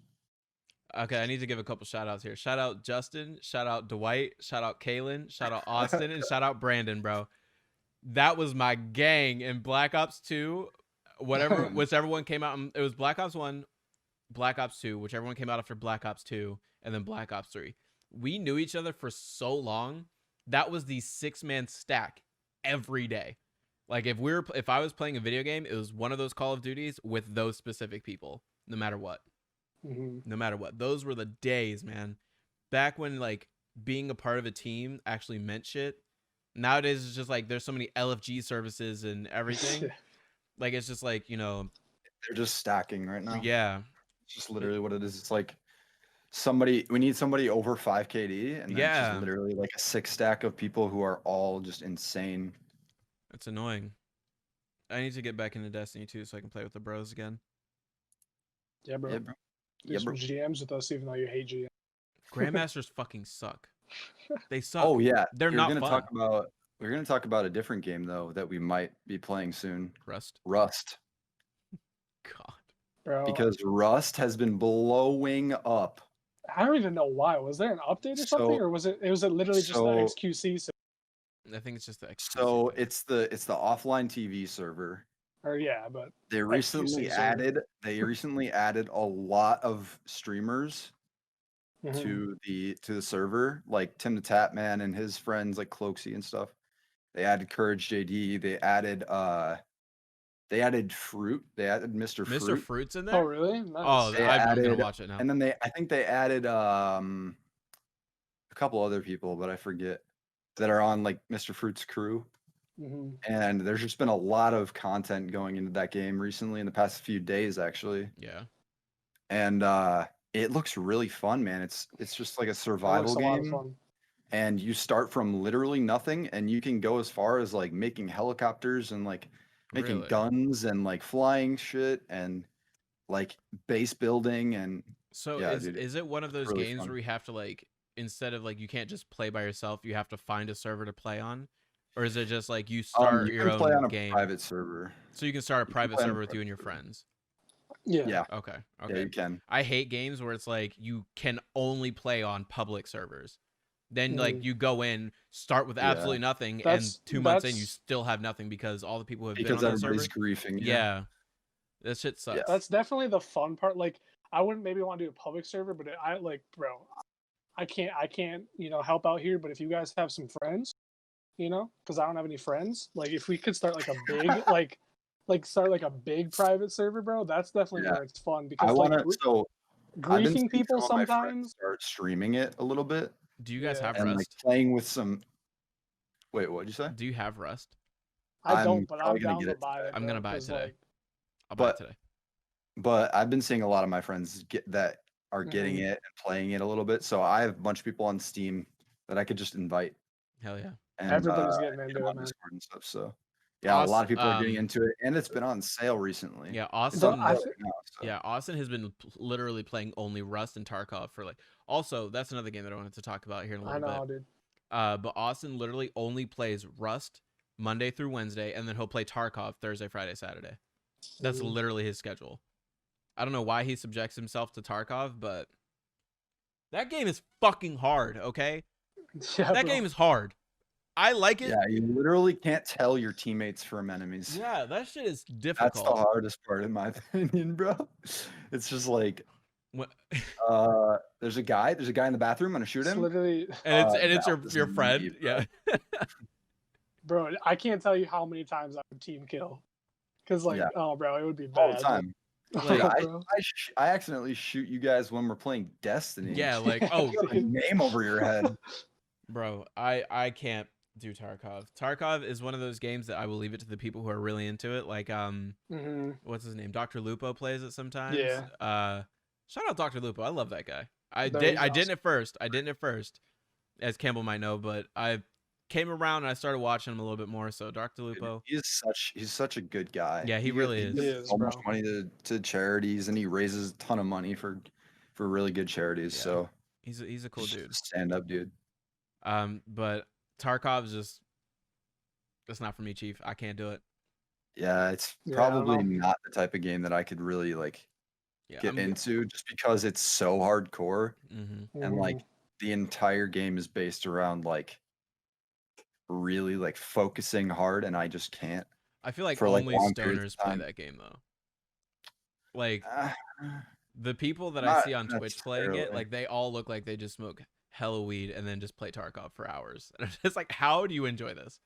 okay, I need to give a couple shout outs here. Shout out Justin, shout out Dwight, shout out Kalen, shout out Austin, and shout out Brandon, bro. That was my gang in Black Ops 2. Whichever one came out, it was Black Ops 1, Black Ops 2, whichever one came out after Black Ops 2, and then Black Ops 3. We knew each other for so long. That was the 6-man stack every day. Like if I was playing a video game, it was one of those Call of Duties with those specific people, no matter what. Mm-hmm. No matter what. Those were the days, man. Back when like being a part of a team actually meant shit. Nowadays it's just like there's so many LFG services and everything. Like it's just like, you know, they're just stacking right now. Yeah. It's just literally what it is. It's like we need somebody over 5 KD and then it's just literally like a 6 stack of people who are all just insane. It's annoying. I need to get back into Destiny 2 so I can play with the bros again. Yeah, bro. Yeah, bro. Do some GMs with us, even though you hate GMs. Grandmasters fucking suck. They suck. Oh yeah, they're not fun. We're gonna talk about a different game though that we might be playing soon. Rust. God. Bro. Because Rust has been blowing up. I don't even know why. Was there an update or something, or was it literally just the XQC? I think it's just the XQC. So it's the offline TV server. Or yeah, but they recently added a lot of streamers to the server, like Tim the Tapman and his friends like Cloaksy and stuff. They added Courage JD. They added Fruit. They added Mr. Fruit. Mr. Fruit's in there? Oh really? Nice. Oh, I'm gonna watch it now. And then I think they added a couple other people, but I forget, that are on like Mr. Fruit's crew. And there's just been a lot of content going into that game recently in the past few days, actually. Yeah. And it looks really fun, man. It's just like a survival game. A lot of fun. And you start from literally nothing, and you can go as far as like making helicopters and like making guns and like flying shit and like base building and so is it one of those games where you have to like, instead of like you can't just play by yourself, you have to find a server to play on? Or is it just like you start your own play on a game? Private server. So you can start a private server with you and your friends. Yeah. Okay. Yeah, you can. I hate games where it's like you can only play on public servers. Then like you go in, start with absolutely nothing, and 2 months in you still have nothing because all the people who have been on that server. Because everybody's griefing. Yeah. That shit sucks. Yeah. That's definitely the fun part. Like I wouldn't maybe want to do a public server, but I like, bro, I can't, help out here. But if you guys have some friends, because I don't have any friends. Like, if we could start like a big, start like a big private server, bro, that's definitely where it's fun. Because I've been Griefing seeing people some of my friends sometimes. start streaming it a little bit Do you guys Yeah. have and like Rust? playing with some. Wait, what'd you say? Do you have Rust? I I'm don't, but probably I'm gonna down get to it buy today. it. I'm gonna buy it 'cause, today. like, I'll buy it But today. but I've been seeing a lot of my friends getting Mhm. it and playing it a little bit. So I have a bunch of people on Steam that I could just invite Hell yeah. and Everybody's getting get into them it, on man. Discord and stuff. So yeah, a lot of people are getting Awesome. into it, and it's been on sale recently. Yeah, It's on Austin. I sale thi- right now. So Yeah, Austin has been literally playing only Rust and Tarkov for like. Also, that's another game that I wanted to talk about here in a I little know, bit. dude. But Austin literally only plays Rust Monday through Wednesday, and then he'll play Tarkov Thursday, Friday, Saturday. That's Mhm. literally his schedule. I don't know why he subjects himself to Tarkov, but that game is fucking hard. Okay, Yeah, that bro. game is hard. I like it. yeah, you literally can't tell your teammates from enemies. Yeah, that shit is That's the difficult. hardest part, in my opinion, bro. It's just like, What- there's a guy in the bathroom. I'm gonna shoot It's him. literally, and it's That was your me, friend. bro. Yeah. bro. I can't tell you how many times I would team kill, because like, Yeah. oh, bro, it would be All bad. the time. Like, Oh, I, bro. I accidentally shoot you guys when we're playing Destiny. Yeah, like, oh, You have a name over your head. bro, I can't do Tarkov. Tarkov is one of those games that I will leave it to the people who are really into it. Like hmm what's his name? Dr. Lupo plays it sometimes. Yeah. Shout out Dr. Lupo. I love that guy. I No, did he's I didn't awesome. at first. I didn't at first, as Campbell might know, but I came around and I started watching him a little bit more. So Dr. Lupo. He's such a good guy. Yeah, he really He is. gives He is, so much bro. money to charities, and he raises a ton of money for really good charities. Yeah. So He's a cool he's just dude. a stand-up dude. But Tarkov is just that's not for me, Chief. I can't do it. Yeah, it's Yeah, I don't probably know. not the type of game that I could really like Yeah, get into, just because it's so hardcore, Mm-hmm. and like the entire game is based around like really like focusing hard, and I just can't I feel like for like only long periods stoners of play time. that game though. Like Uh, the people that I not see on Twitch playing it, necessarily. like they all look like they just smoke hella weed and then just play Tarkov for hours. And I'm just like, how do you enjoy this?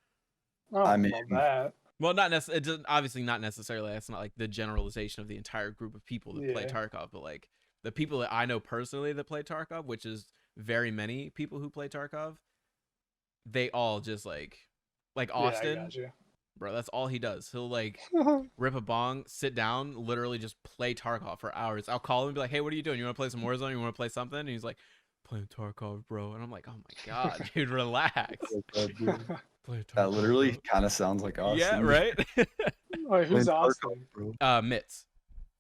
Oh, I I mean, love that. Well, not necessarily. Obviously, not necessarily. That's not like the generalization of the entire group of people that play Yeah. Tarkov, but like the people that I know personally that play Tarkov, which is very many people who play Tarkov, they all just like Yeah, I Austin, got you. bro. That's all he does. He'll like rip a bong, sit down, literally just play Tarkov for hours. I'll call him and be like, "Hey, what are you doing? You want to play some Warzone? You want to play something?" And he's like, "Playing Tarkov, bro." And I'm like, "Oh my god, dude, relax." Play That Tarkov, literally bro. kind of sounds like Austin. Yeah, right. Wait, who's Playing Austin? Tarkov, bro. Mitts.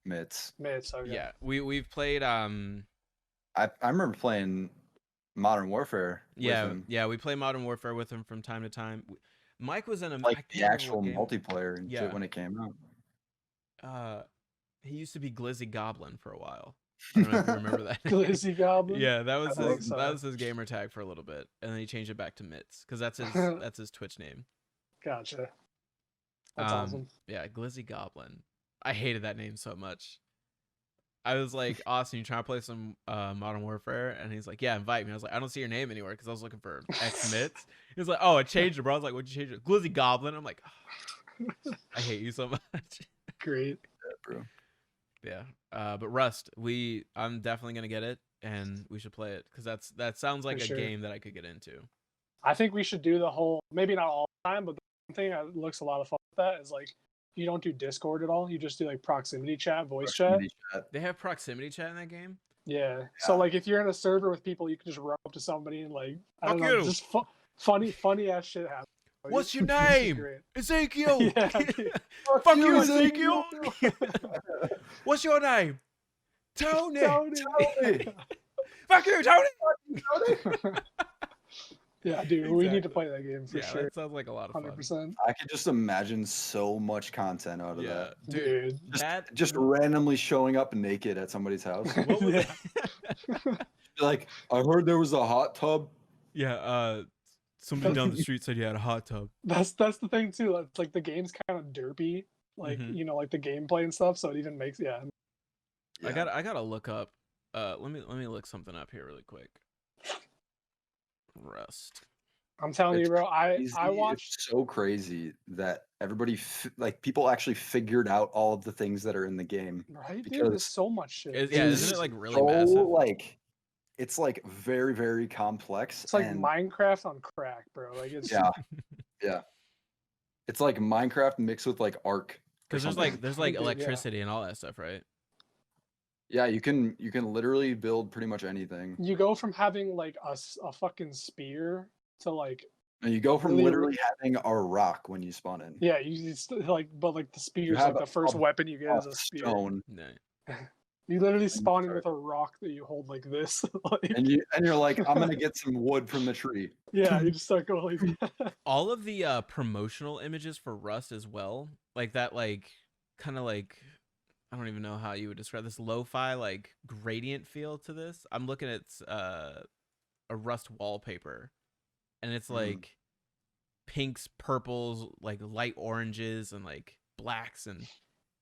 Mitts. Mitch. Okay. Yeah, we've played I remember playing Modern Warfare with him. yeah, we play Modern Warfare with him from time to time. Mike was in a I Like the can't remember actual what game. multiplayer and Yeah. shit when it came out. He used to be Glizzy Goblin for a while. I don't know if you remember that. Glizzy Goblin. Yeah, that was I think his so. that was his gamer tag for a little bit, and then he changed it back to Mitts because that's his Twitch name. Gotcha. That's awesome. Yeah, Glizzy Goblin. I hated that name so much. I was like, Austin, you trying to play some Modern Warfare? And he's like, yeah, invite me. I was like, I don't see your name anywhere because I was looking for X Mitts. He was like, oh, I changed it, bro. I was like, what'd you change it? Glizzy Goblin. I'm like, oh, I hate you so much. Great. Yeah, bro. Yeah. But Rust, I'm definitely gonna get it, and we should play it because that sounds like For a sure. game that I could get into. I think we should do the whole, maybe not all the time, but the one thing that looks a lot of fun with that is like, you don't do Discord at all. You just do like proximity chat, voice chat. Proximity chat. They have proximity chat in that game. Yeah. So like, if you're in a server with people, you can just run up to somebody and like, I don't Fuck know, you. just funny ass shit happens. What's your It's just name? great. Ezekiel. Yeah, dude. Fuck you, Ezekiel. What's your name? Tony. Tony. Fuck you, Tony. Yeah, dude, we need to Exactly. play that game for Yeah, sure. that sounds like a lot of fun. 100%. I could just imagine so much content out of Yeah, that. dude. Dude. Just randomly showing up naked at somebody's house. What was Yeah. it? Like, I heard there was a hot tub. Yeah, somebody down the street said you had a hot tub. That's the thing too. It's like the game's kind of derpy, like Mhm. you know, like the gameplay and stuff. So it even makes Yeah. I gotta look up. Let me look something up here really quick. Rust. I'm telling you, It's bro. I crazy. watched. It's so crazy that everybody like people actually figured out all of the things that are in the game Right, dude. There's because so much shit. Yeah, it isn't it is like really so massive? like it's like very very complex It's like and Minecraft on crack, bro. Like it's yeah, yeah. It's like Minecraft mixed with like Ark or Because there's something. like Dude, yeah. electricity and all that stuff, right? Yeah, you can literally build pretty much anything. You go from having like a fucking spear to like And you go from really, literally having a rock when you spawn in. yeah. You just, like, but like the spear You is like have the first a, weapon you get a is a spear. stone, No. You literally and you spawn in start- with a rock that you hold like this. Like, and you're like, I'm gonna get some wood from the tree. yeah, you just start going like that. All of the promotional images for Rust as well, like that, like kind of like I don't even know how you would describe this lo-fi like gradient feel to this. I'm looking at a Rust wallpaper, and it's like pinks, purples, like light oranges, and like blacks, and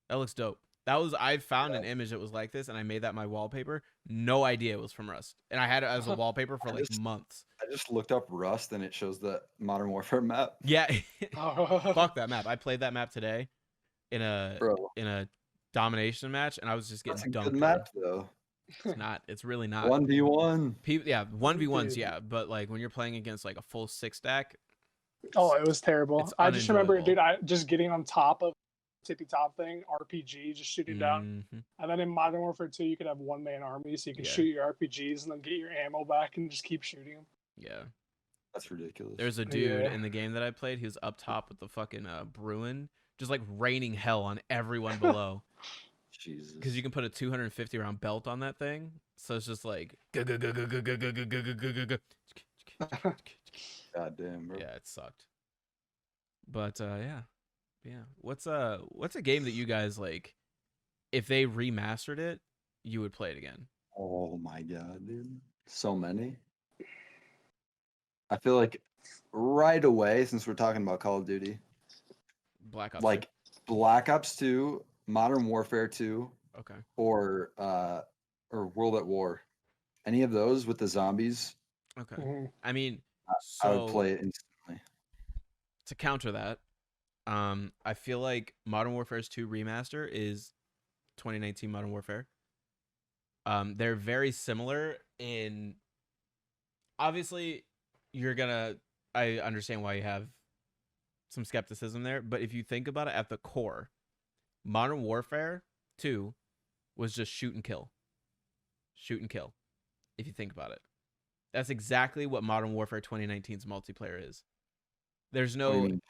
that looks dope. That was I found an image that was like this, and I made that my wallpaper. No idea it was from Rust, and I had it as a wallpaper for like months. I just looked up Rust and it shows the Modern Warfare map. Yeah, Oh. fuck that map. I played that map today in a Bro, domination match, and I was just that's getting a dunked good on. map though. It's not. It's really not. 1v1. Yeah, 1v1s, Dude. yeah, but like when you're playing against like a full 6-stack, Oh, it was terrible. It's I just remember, unenjoyable. dude, I just getting on top of tippy top thing, RPG, just shooting down. mhm. And then in Modern Warfare 2, you could have one man army, so you can Yeah. shoot your RPGs and then get your ammo back and just keep shooting them. Yeah. That's ridiculous. There's a dude Yeah. in the game that I played. He was up top with the fucking Bruin, just like raining hell on everyone below. Jesus. Because you can put a 250 round belt on that thing, so it's just like God damn, bro. yeah, it sucked. But yeah. What's a game that you guys like? If they remastered it, you would play it again. Oh my god, dude. So many. I feel like right away, since we're talking about Call of Duty, Black Ops. like Black Ops 2, Modern Warfare 2, 2? Okay. or World at War. Any of those with the zombies, Okay. Mhm. I mean, I would play it instantly. to counter that, I feel like Modern Warfare's 2 remaster is 2019 Modern Warfare. They're very similar in. Obviously, I understand why you have some skepticism there, but if you think about it at the core, Modern Warfare 2 was just shoot and kill. Shoot and kill. If you think about it. That's exactly what Modern Warfare 2019's multiplayer is. There's What do you no mean,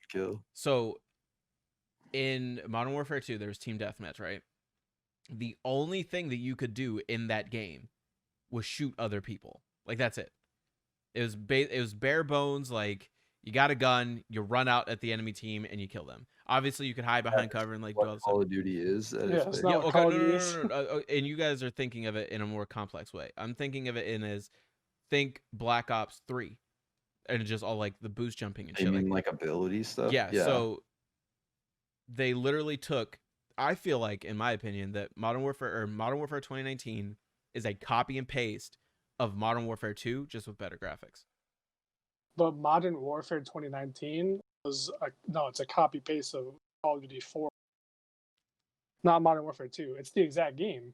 kill? So in Modern Warfare 2 there was team deathmatch, right? The only thing that you could do in that game was shoot other people. Like that's it. It was bare bones. Like you got a gun, you run out at the enemy team, and you kill them. Obviously, you could hide behind cover and like do all What this stuff. Call of Duty is? That Yeah, is it's fake. not Yeah, what okay, Call no, of no, Duty is. no. And you guys are thinking of it in a more complex way. I'm thinking of it in as think Black Ops 3, and just all like the boost jumping and You shit. mean like ability stuff? Yeah. So they literally took. I feel like, in my opinion, that Modern Warfare 2019 is a copy and paste of Modern Warfare 2, just with better graphics. But Modern Warfare 2019 it's a copy paste of Call of Duty 4. Not Modern Warfare 2. It's the exact game.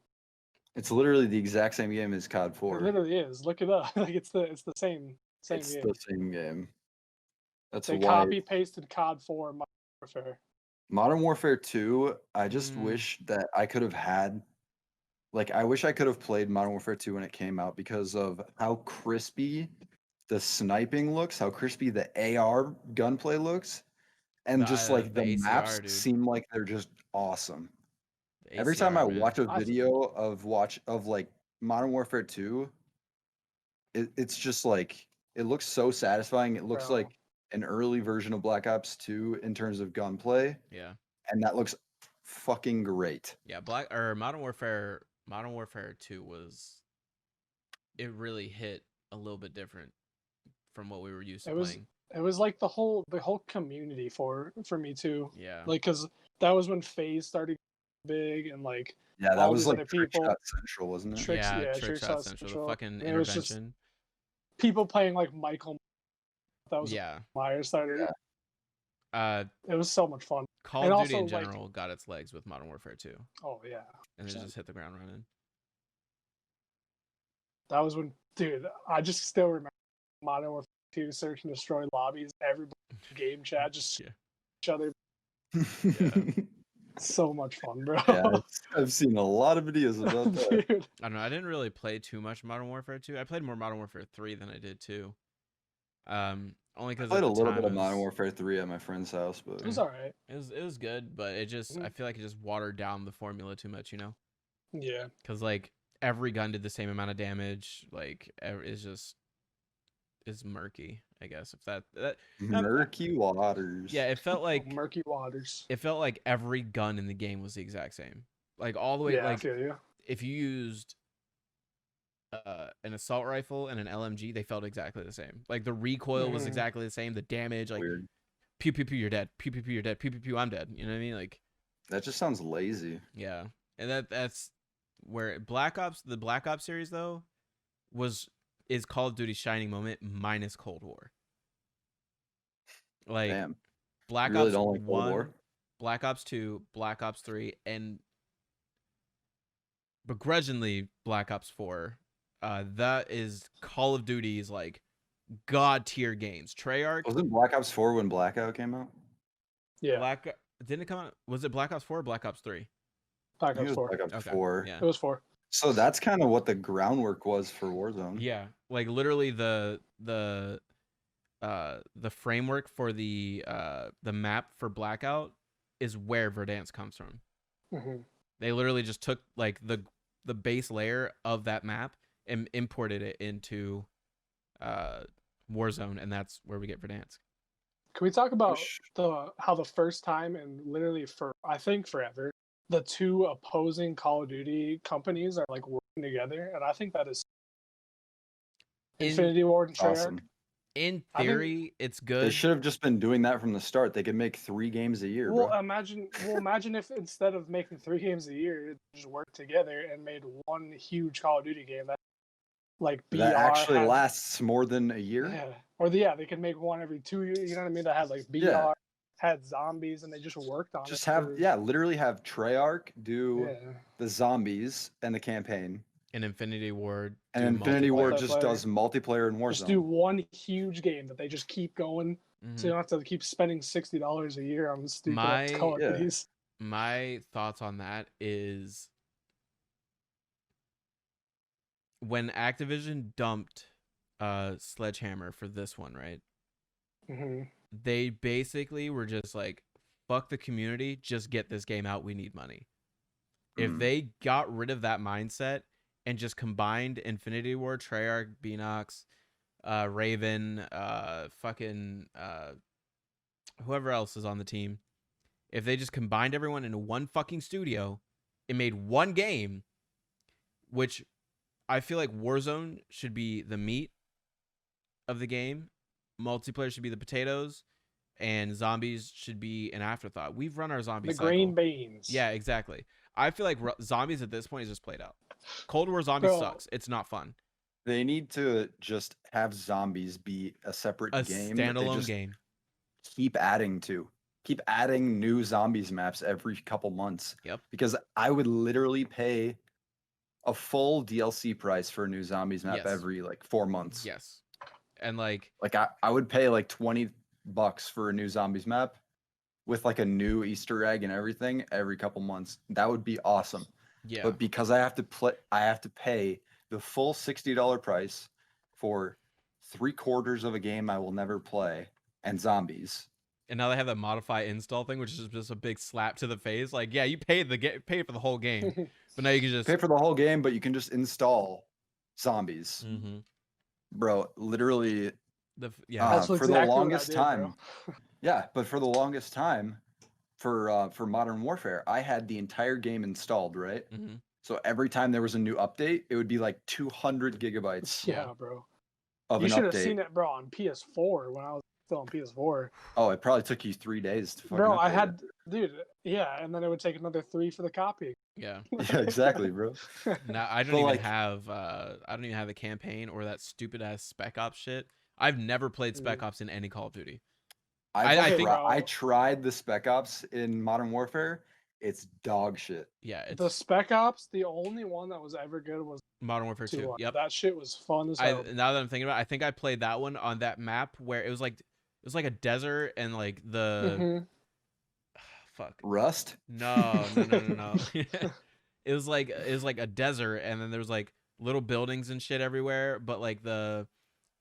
It's literally the exact same game as COD It 4. literally is. Look it up. Like it's the same It's game. the same game. That's They why copy pasted COD 4 Modern Warfare. Modern Warfare 2, I just Mm. wish that I could have had I wish I could have played Modern Warfare 2 when it came out because of how crispy the sniping looks, how crispy the AR gunplay looks, and just The like the ACR, maps dude. seem like they're just awesome. The Every time ACR, I man. watch a I- video of like Modern Warfare 2, it's just like it looks so satisfying. It looks Bro. like an early version of Black Ops 2 in terms of gunplay, Yeah. and that looks fucking great. Yeah, Modern Warfare 2 it really hit a little bit different from what we were used to playing. It was like the whole community for me too. Yeah. Like because that was when FaZe started big and like Yeah, that all was these like other Trick people. Shot Central, wasn't it? Yeah, Trick Trick Shot Central, the fucking And it was just intervention. people playing like Michael That was Yeah. Myers started. Uh, It was so much fun. Call And of Duty also, in like- general got its legs with Modern Warfare 2, Oh yeah, and it 100%. just hit the ground running. That was when, dude. I just still remember Modern Warfare 2 search and destroy lobbies. Everybody game chat just Yeah. each other. Yeah. So much fun, bro. Yeah, I've seen a lot of videos about that. Dude. I don't know. I didn't really play too much Modern Warfare 2. I played more Modern Warfare 3 than I did 2. Only I because played at a the little time bit of it Modern was- Warfare 3 at my friend's house, but It was alright. It was good, but it just I feel like it just watered down the formula too much, you know? Yeah. Because like every gun did the same amount of damage. Like it's murky, I guess. If that murky waters. yeah, it felt like Murky waters. every gun in the game was the exact same. Like all the way Yeah, I like feel you. if you used an assault rifle and an LMG, they felt exactly the same. Like the recoil was Mhm. exactly the same. The damage, like Weird. pew pew pew, you're dead. Pew pew pew, you're dead. Pew pew pew, I'm dead. You know what I mean? Like That just sounds lazy. yeah, and that's where the Black Ops series though is Call of Duty's shining moment minus Cold War. Like Damn. Black You really Ops don't like Cold 1, War? Black Ops 2, Black Ops 3, and begrudgingly Black Ops 4. That is Call of Duty's like god tier games. Treyarch, Wasn't Black Ops 4 when Blackout came out? Yeah. didn't it come out? Was it Black Ops 4 or Black Ops 3? Black I think Ops it 4. was Black Ops Okay, 4. yeah. It was 4. So that's kind of what the groundwork was for Warzone. Yeah, like literally the framework for the map for Blackout is where Verdansk comes from. Mm-hmm. They literally just took like the base layer of that map and imported it into Warzone, and that's where we get Verdansk. Can we talk about Which- how the first time and literally for I think forever the two opposing Call of Duty companies are like working together, and I think that is Infinity Ward and Treyarch. Awesome. In I think- theory, it's good. They should have just been doing that from the start. They could make 3 games a year, Well, bro. imagine if instead of making 3 games a year, they just worked together and made one huge Call of Duty game that like BR That actually had, lasts more than a year. yeah, or they could make one every 2 years. You know what I mean? That had like BR, Yeah. had zombies, and they just worked on Just it. have literally have Treyarch do Yeah. the zombies and the campaign, in Infinity Ward, and do Infinity Ward multiplayer. just does multiplayer and Just do Warzone. one huge game that they just keep going, Mhm. so you don't have to keep spending $60 a year on stupid My- Call of Yeah. Duties. My thoughts on that is when Activision dumped Sledgehammer for this one, right? Hmm. They basically were just like, fuck the community, just get this game out, we need money. If Mhm. they got rid of that mindset and just combined Infinity Ward, Treyarch, Beanox, Raven, whoever else is on the team, if they just combined everyone into one fucking studio and made one game, which I feel like Warzone should be the meat of the game, multiplayer should be the potatoes, and zombies should be an afterthought. We've run our zombie The cycle. green beans. Yeah, exactly. I feel like zombies at this point is just played out. Cold War Zombies Bro. sucks. It's not fun. They need to just have zombies be a separate A game. that they standalone just game. Keep adding new zombies maps every couple months. Yep. Because I would literally pay a full DLC price for a new zombies map Yes. every like 4 months. Yes. And like, Like I would pay like $20 for a new zombies map with like a new Easter egg and everything every couple months. That would be awesome. yeah. But because I have to pay the full $60 price for 3/4 of a game I will never play and zombies. And now they have that modify install thing, which is just a big slap to the face. Like, yeah, you paid pay for the whole game, but now you can just Pay for the whole game, but you can just install zombies. Mm-hmm. Bro, literally Yeah. That's for exactly the what I longest did, time. bro. Yeah, but for the longest time for Modern Warfare, I had the entire game installed, right? Mm-hmm. So every time there was a new update, it would be like 200 gigabytes Yeah, bro. of You an should have update. seen it, bro, on PS4 when I was still on PS4. Oh, it probably took you 3 days to fucking Bro, I update had, dude, yeah, and then it would take another 3 for the copy. Yeah. it. Yeah, exactly, bro. Now I don't But, even like- have the campaign or that stupid ass Spec Ops shit. I've never played Spec Ops in any Call of Duty. I tried the Spec Ops in Modern Warfare. It's dog shit. Yeah, The Spec Ops, the only one that was ever good was Modern Warfare 2. Yep. That shit was fun as hell. Now that I'm thinking about it, I think I played that one on that map where it was like a desert and like the fuck. Rust? No. It was like a desert, and then there was like little buildings and shit everywhere, but like I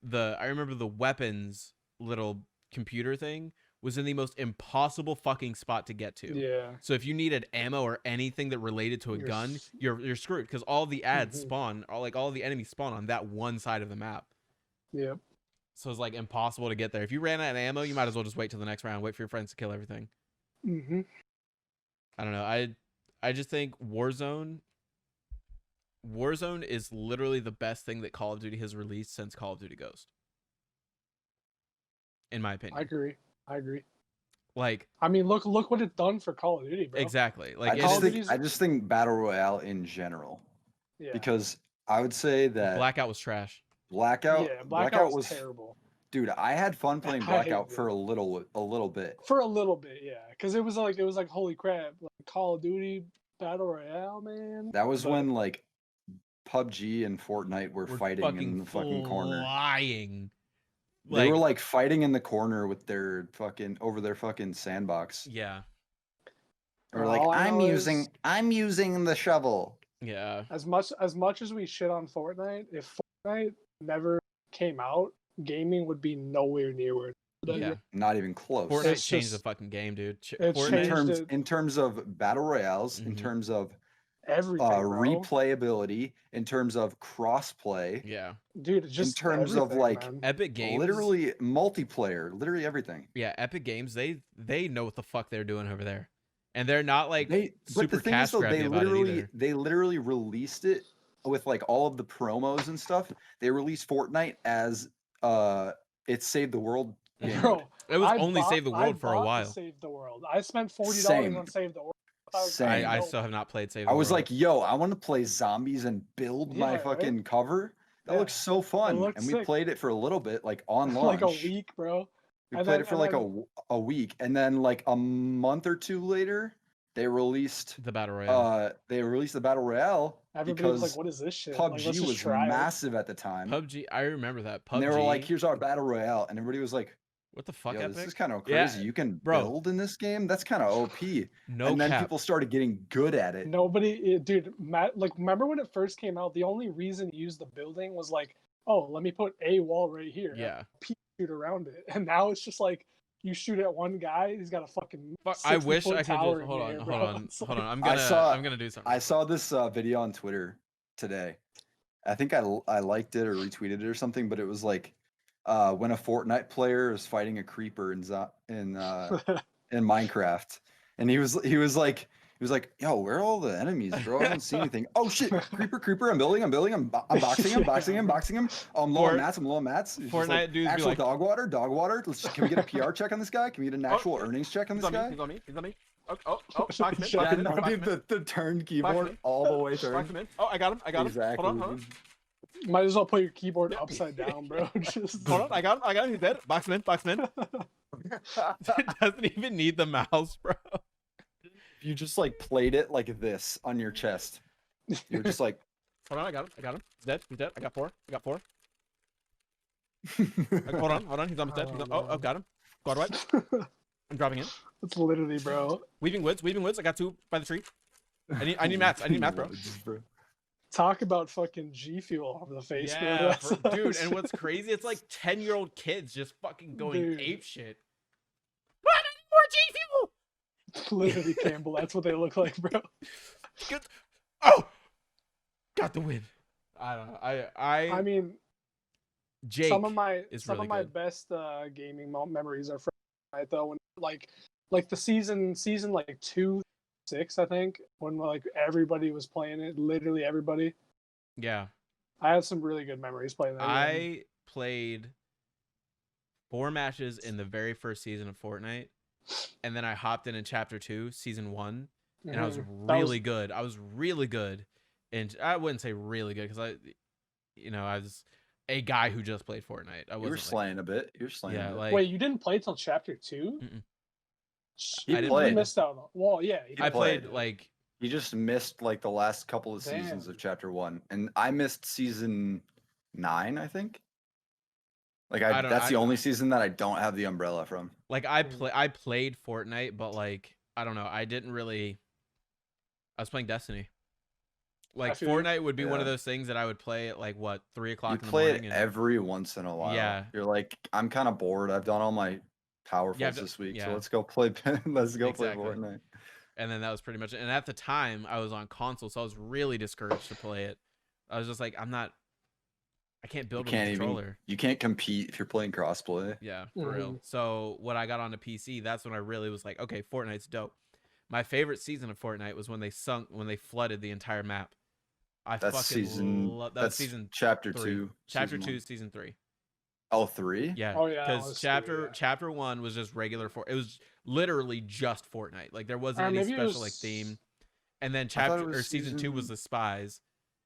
remember the weapons little computer thing was in the most impossible fucking spot to get to. Yeah. So if you needed ammo or anything that related to a gun, you're screwed, because all the ads spawn, or like all the enemies spawn on that one side of the map. Yep. So it's like impossible to get there. If you ran out of ammo, you might as well just wait till the next round, wait for your friends to kill everything. I don't know. I just think Warzone is literally the best thing that Call of Duty has released since Call of Duty Ghost. In my opinion. I agree. Like, I mean, look what it's done for Call of Duty, bro. Exactly. Like, I just think Battle Royale in general. Yeah. Because I would say that Blackout was trash. Blackout was terrible. Dude, I had fun playing Blackout for a little bit. For a little bit, yeah. Because it was like holy crap, like Call of Duty Battle Royale, man. That was when like PUBG and Fortnite were fighting in the fucking corner. They were like fighting in the corner with their fucking sandbox. Yeah. Or like I'm using the shovel. Yeah. As much as we shit on Fortnite, if Fortnite never came out, gaming would be nowhere near where. Yeah. Not even close. Fortnite changed the fucking game, dude. In terms of battle royales, in terms of everything, replayability, in terms of crossplay. Yeah. Dude, just in terms of like Epic Games, literally multiplayer, literally everything. Yeah, Epic Games, they know what the fuck they're doing over there, and they're not like super cash grabby about it either. They literally released it with like all of the promos and stuff. They released Fortnite as it saved the world game. Bro, it was only Save the World for a while. Save the World. I spent $40 on Save the World. I still have not played Save the World. I was like, yo, I want to play zombies and build my fucking cover. That looks so fun. And we played it for a little bit, like on launch. Like a week, bro. We played it for like a week. And then like a month or two later, they released the Battle Royale. Everybody was like, what is this shit? PUBG was massive at the time. PUBG, I remember that. PUBG. And they were like, here's our Battle Royale. And everybody was like, what the fuck, Epic? This is kind of crazy. Yeah, you can build in this game? That's kind of OP. And then people started getting good at it. Dude, like, remember when it first came out, the only reason you used the building was like, oh, let me put a wall right here. Yeah. Shoot around it. And now it's just like, you shoot at one guy, he's got a fucking. I wish I could just hold on. I'm gonna do something. I saw this video on Twitter today. I think I liked it or retweeted it or something, but it was like when a Fortnite player is fighting a creeper in Minecraft, and he was like, yo, where are all the enemies, bro? I don't see anything. Oh shit, creeper! I'm building. I'm boxing him. I'm low on mats. Fortnite dudes actual dog water. Can we get a PR check on this guy? Can we get an actual earnings check on this guy? He's on me. The turn keyboard all the way through. Oh, I got him. Exactly. Hold on. Might as well put your keyboard upside down, bro. Just hold on. I got him. He's dead. Box him in. It doesn't even need the mouse, bro. You just like played it like this on your chest. You're just like, hold on, I got him. He's dead. I got four. Hold on. He's almost dead. Oh, got him. Squad wipe. I'm dropping in. It's literally, bro. Weaving woods. I got two by the tree. I need mats, bro. Talk about fucking G Fuel off the face, yeah, dude. And what's crazy? It's like 10-year-old kids just fucking going ape shit. What? More G Fuel? Literally, Campbell. That's what they look like, bro. Oh, got the win. I don't know. I mean, Jake. Some of my best gaming memories are from Fortnite, though. When like the season like 2, 6, I think, when like everybody was playing it. Literally everybody. Yeah. I had some really good memories playing that. I played 4 matches in the very first season of Fortnite. And then I hopped in chapter 2, season 1, and I was really good. I was really good, and I wouldn't say really good because I was a guy who just played Fortnite. I You were wasn't slaying a bit. You were slaying a yeah, bit. like Wait, you didn't play till chapter 2? mm-mm. He I didn't played. You missed out on. Well, yeah. He I played played. like He just missed like the last couple of seasons Damn. of chapter 1, and I missed season 9, I think. Like I don't- that's the I- only season that I don't have the umbrella from. like I played Fortnite, but like I don't know, I didn't really. I was playing Destiny. Like feel you. Fortnite would be one of Yeah. those things that I would play at like what 3 You o'clock in the play morning. it And, every once in a while. Yeah. You're like, I'm kind of bored. I've done all my powerfuls this week, so yeah. let's go play. Let's go Exactly. play Fortnite. and then that was pretty much it. And at the time, I was on console, so I was really discouraged to play it. I was just like, I can't build with a controller. You can't compete if you're playing crossplay. Yeah, for real. So when I got onto PC, that's when I really was like, okay, Fortnite's dope. My favorite season of Fortnite was when they flooded the entire map. That's season chapter 3. 2. Chapter season 2, 1. season 3. Oh, 3? Yeah. Oh, yeah, that Because was chapter 1 was just regular it was literally just Fortnite. Like there wasn't any maybe it special was- like theme. And then thought it was season 2 was season- the spies.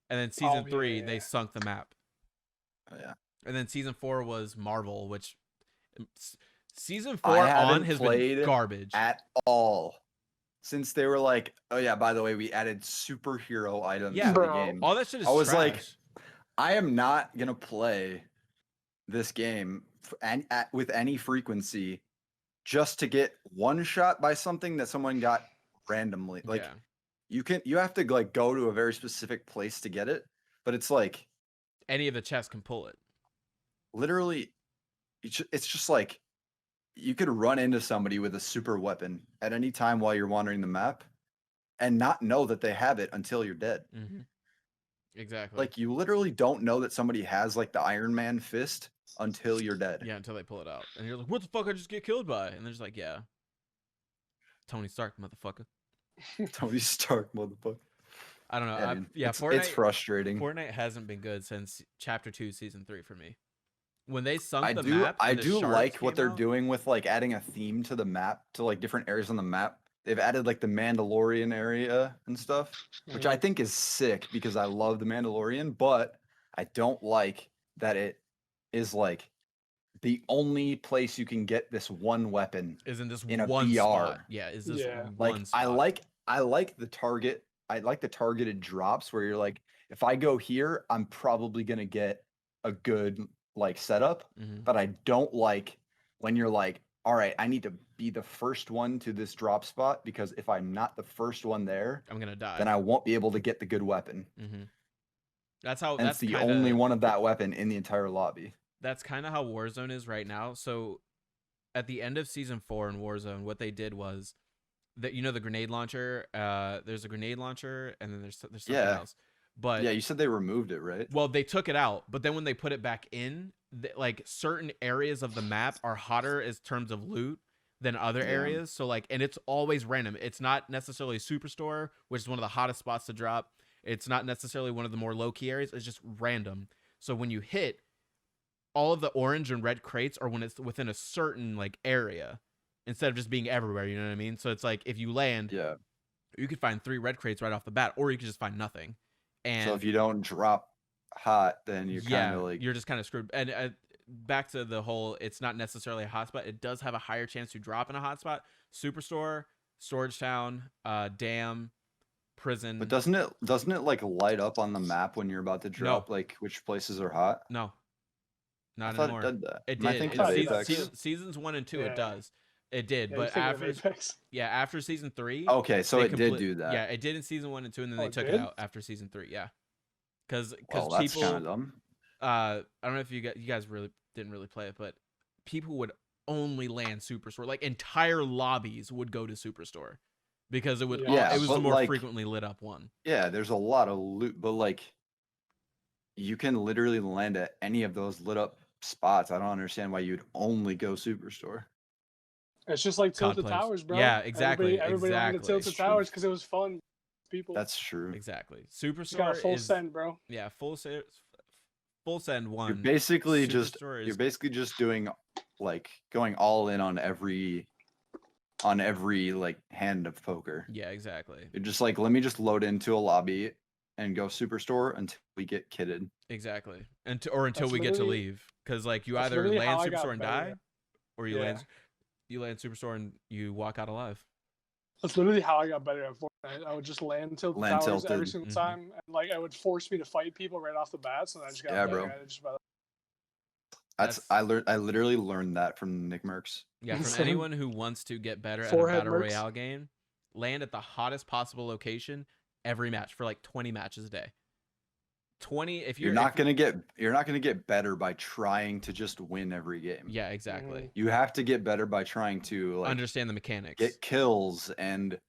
And then season Oh, 3 yeah. they sunk the map. Oh, yeah. And then season 4 was Marvel, which season I 4 haven't on has been played garbage. At all. Since they were like, oh yeah, by the way, we added superhero items Yeah. to the Bro. game. All that shit is I was like, trash. I am not gonna play this game with any frequency just to get one shot by something that someone got randomly. Like yeah. you have to like go to a very specific place to get it, but it's like Any of the chests can pull it. literally, it's just like you could run into somebody with a super weapon at any time while you're wandering the map and not know that they have it until you're dead. Mm-hmm. Exactly. Like you literally don't know that somebody has like the Iron Man fist until you're dead. Yeah, until they pull it out. And you're like, what the fuck I just get killed by? And they're just like, yeah. Tony Stark, motherfucker. Tony Stark, motherfucker. I don't know. Yeah, dude. Yeah, it's frustrating. Fortnite hasn't been good since chapter 2, season 3 for me. When they sunk I the do map, I and the do sharks like what came they're out, doing with like adding a theme to the map, to like different areas on the map. They've added like the Mandalorian area and stuff, which I think is sick because I love the Mandalorian, but I don't like that it is like the only place you can get this one weapon is in this in a one BR. spot. Yeah, is this Yeah. one Like spot. I like the target. I like the targeted drops where you're like, if I go here, I'm probably gonna get a good like setup. Mhm. But I don't like when you're like, all right, I need to be the first one to this drop spot because if I'm not the first one there, I'm gonna die. then I won't be able to get the good weapon. Mm-hmm. That's how. And That's it's the kinda, only one of that weapon in the entire lobby. That's kind of how Warzone is right now. So, at the end of season 4 in Warzone, what they did was that the grenade launcher. There's a grenade launcher, and then there's something else. But Yeah, you said they removed it, right? well, they took it out, but then when they put it back in, like certain areas of the map are hotter in terms of loot than other Yeah. areas. So like, and it's always random. It's not necessarily Superstore, which is one of the hottest spots to drop. It's not necessarily one of the more low key areas. It's just random. So when you hit, all of the orange and red crates are when it's within a certain like area, instead of just being everywhere. You know what I mean? So it's like if you land, Yeah. you could find 3 red crates right off the bat, or you could just find nothing. And So if you don't drop hot, then you're kind of like you're just kind of screwed. And back to the whole, it's not necessarily a hotspot. It does have a higher chance to drop in a hotspot. Superstore, Storage Town, Dam, Prison. But doesn't it like light up on the map when you're about to drop like which places are hot? No, I not thought anymore. it did that. It Am I did. thinking of Seasons 1 and 2, Yeah. it does. It did, Yeah, but you're thinking of after Apex. after season 3. Okay, so they it did do that. Yeah, it did in season 1 and 2, and then Oh, they it took it did? out after season 3. Yeah, because Well, that's people. kind of dumb. I don't know if you guys really didn't really play it, but people would only land Superstore. Like entire lobbies would go to Superstore because it would. Yeah, it was the but, more like, frequently lit up one. Yeah, there's a lot of loot, but like you can literally land at any of those lit up spots. I don't understand why you'd only go Superstore. It's just like COD Tilted players. Towers, bro. Yeah, exactly, Everybody wanted exactly. Tilted It's true. Towers because it was fun. People That's true. Exactly. just got a Superstore full is send, bro. yeah full send one. You're basically Superstore is- you're basically just doing like going all in on every like hand of poker. Yeah, exactly. You're just like, let me just load into a lobby and go Superstore until we get kitted. Exactly. Until That's we get to literally- leave, because like you that's either literally land how I got Superstore and better die, at- or you Yeah. land Superstore and you walk out alive. That's literally how I got better at Fortnite. I would just land tilt Land towers every tilted. single Mhm. time, and like it would force me to fight people right off the bat, so I just got Yeah, better bro. at it. Just about I literally learned that from Nick Merckx. Yeah, from So- anyone who wants to get better at a Forehead battle mercs. royale game, land at the hottest possible location every match for like 20 matches a day. 20 if You're not gonna get better by trying to just win every game. Yeah, exactly. Mhm. You have to get better by trying to like Understand the mechanics. get kills and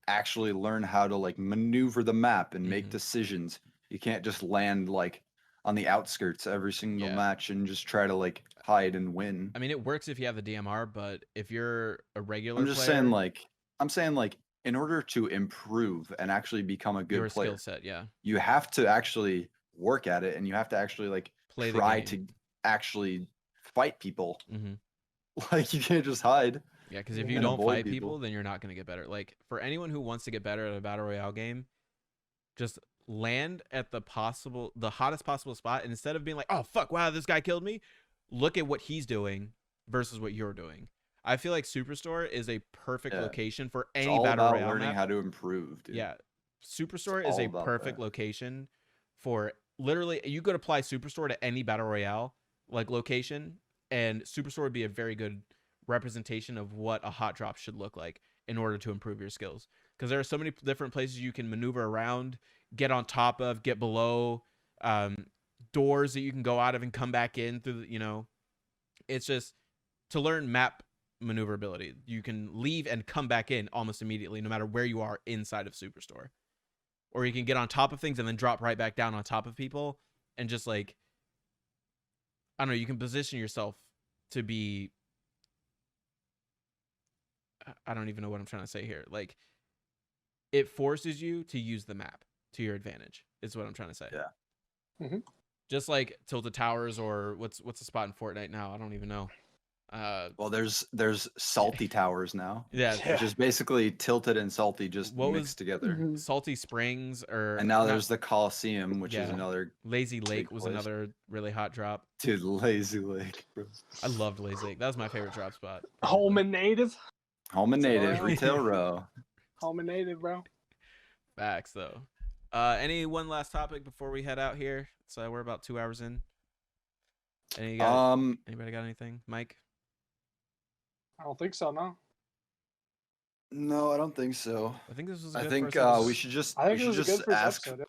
actually learn how to like maneuver the map and make Mhm. decisions. You can't just land like on the outskirts every single Yeah. match and just try to like hide and win. I mean, it works if you have the DMR, but if you're a regular I'm just player, saying like in order to improve and actually become a good your player, skill set, yeah. you have to actually work at it and you have to actually like Play the try game. to actually fight people. hmm Like you can't just hide. Yeah, because if And you don't avoid fight people, people. then you're not going to get better. Like, for anyone who wants to get better at a battle royale game, just land at the hottest possible spot, and instead of being like, oh fuck, wow, this guy killed me, look at what he's doing versus what you're doing. I feel like Superstore is a perfect Yeah. location for It's any all battle about royale learning map. how to improve, dude. Yeah, Superstore It's is a all about perfect that. location for literally. You could apply Superstore to any battle royale like location, and Superstore would be a very good representation of what a hot drop should look like in order to improve your skills. Because there are so many different places you can maneuver around, get on top of, get below, doors that you can go out of and come back in through. It's just to learn map maneuverability. You can leave and come back in almost immediately, no matter where you are inside of Superstore. Or you can get on top of things and then drop right back down on top of people, and just like, I don't know, you can position yourself to be, I don't even know what I'm trying to say here. Like, it forces you to use the map to your advantage, is what I'm trying to say. Yeah. Mhm. Just like Tilted Towers, or what's the spot in Fortnite now? I don't even know. Well, there's salty towers now, Yeah, Yeah. which is basically tilted and salty just What was- mixed together. Mhm. Salty Springs, or And now not- there's the Coliseum, which is Yeah. another Lazy Lake big was place. another really hot drop. dude, Lazy Lake, bro. I loved Lazy Lake. That was my favorite drop spot. Home and native. Home and That's all native, I know. retail row. Home and native, bro. Facts, though. Any one last topic before we head out here? So we're about 2 hours in. Anybody got anything? Mike? I don't think so, no. No, I don't think so. I think this was a I good think first episode. we should just I think we it should was a just good first ask episode.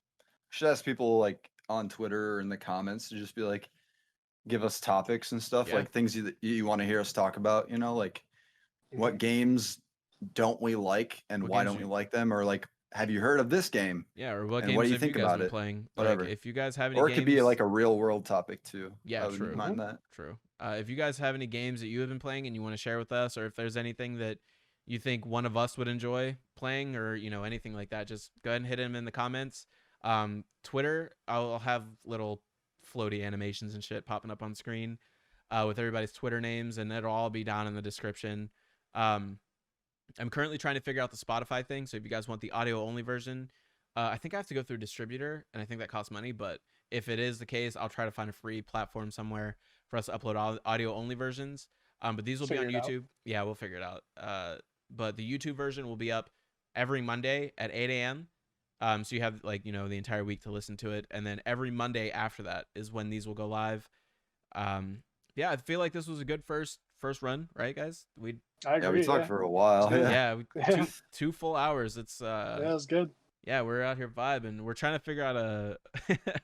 should ask people like on Twitter or in the comments to just be like, give us topics and stuff, Yeah. like things you want to hear us talk about. Like what games don't we like and What why games don't we you- like them, or like have you heard of this game? Yeah, or what and games what do you have think you guys about been it? playing? Whatever. Like, if you guys have any Or it games, could be like a real world topic too. Yeah, I wouldn't true. mind that. True. If you guys have any games that you have been playing and you want to share with us, or if there's anything that you think one of us would enjoy playing, or anything like that, just go ahead and hit them in the comments. Twitter, I'll have little floaty animations and shit popping up on screen with everybody's Twitter names, and it'll all be down in the description. I'm currently trying to figure out the Spotify thing, so if you guys want the audio only version, I think I have to go through a distributor, and I think that costs money, but if it is the case, I'll try to find a free platform somewhere for us to upload audio only versions. But these will be on Figure it out. YouTube. Yeah, we'll figure it out. But the YouTube version will be up every Monday at 8 a.m. So you have the entire week to listen to it, and then every Monday after that is when these will go live. Yeah, I feel like this was a good first run, right, guys? I agree. Yeah, we talked for a while. Yeah. Yeah, Yeah. two full hours. It's Yeah, it was good. yeah, we're out here vibing. We're trying to figure out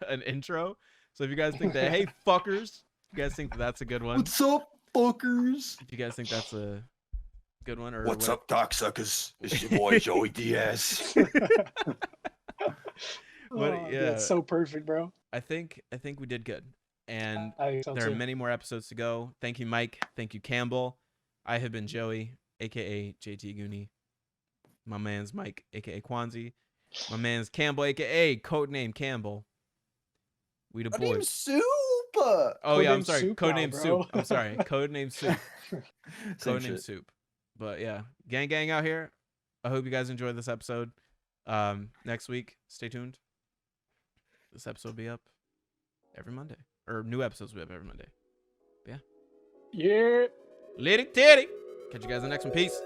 an intro. So if you guys think that, hey fuckers, if you guys think that's a good one. What's up, fuckers? If you guys think that's a good one, or What's what- up, cocksuckers? It's your boy Joey Diaz. What- Oh, dude, yeah. it's so perfect, bro. I think we did good, and I think so there are too. many more episodes to go. Thank you, Mike. Thank you, Campbell. I have been Joey, aka JT Goonie. My man's Mike, aka Kwanzi. My man's Campbell, aka Codename Campbell. We the My boys. name's Soup. Oh yeah, I'm Codename sorry. Soup now, Codename bro. Soup. I'm sorry. Codename Soup. Same Codename shit. Soup. But yeah, gang out here. I hope you guys enjoyed this episode. Next week, stay tuned. this episode will be up every Monday, or new episodes will be up every Monday. But yeah. Yeah. Litty titty. Catch you guys in the next one. Peace.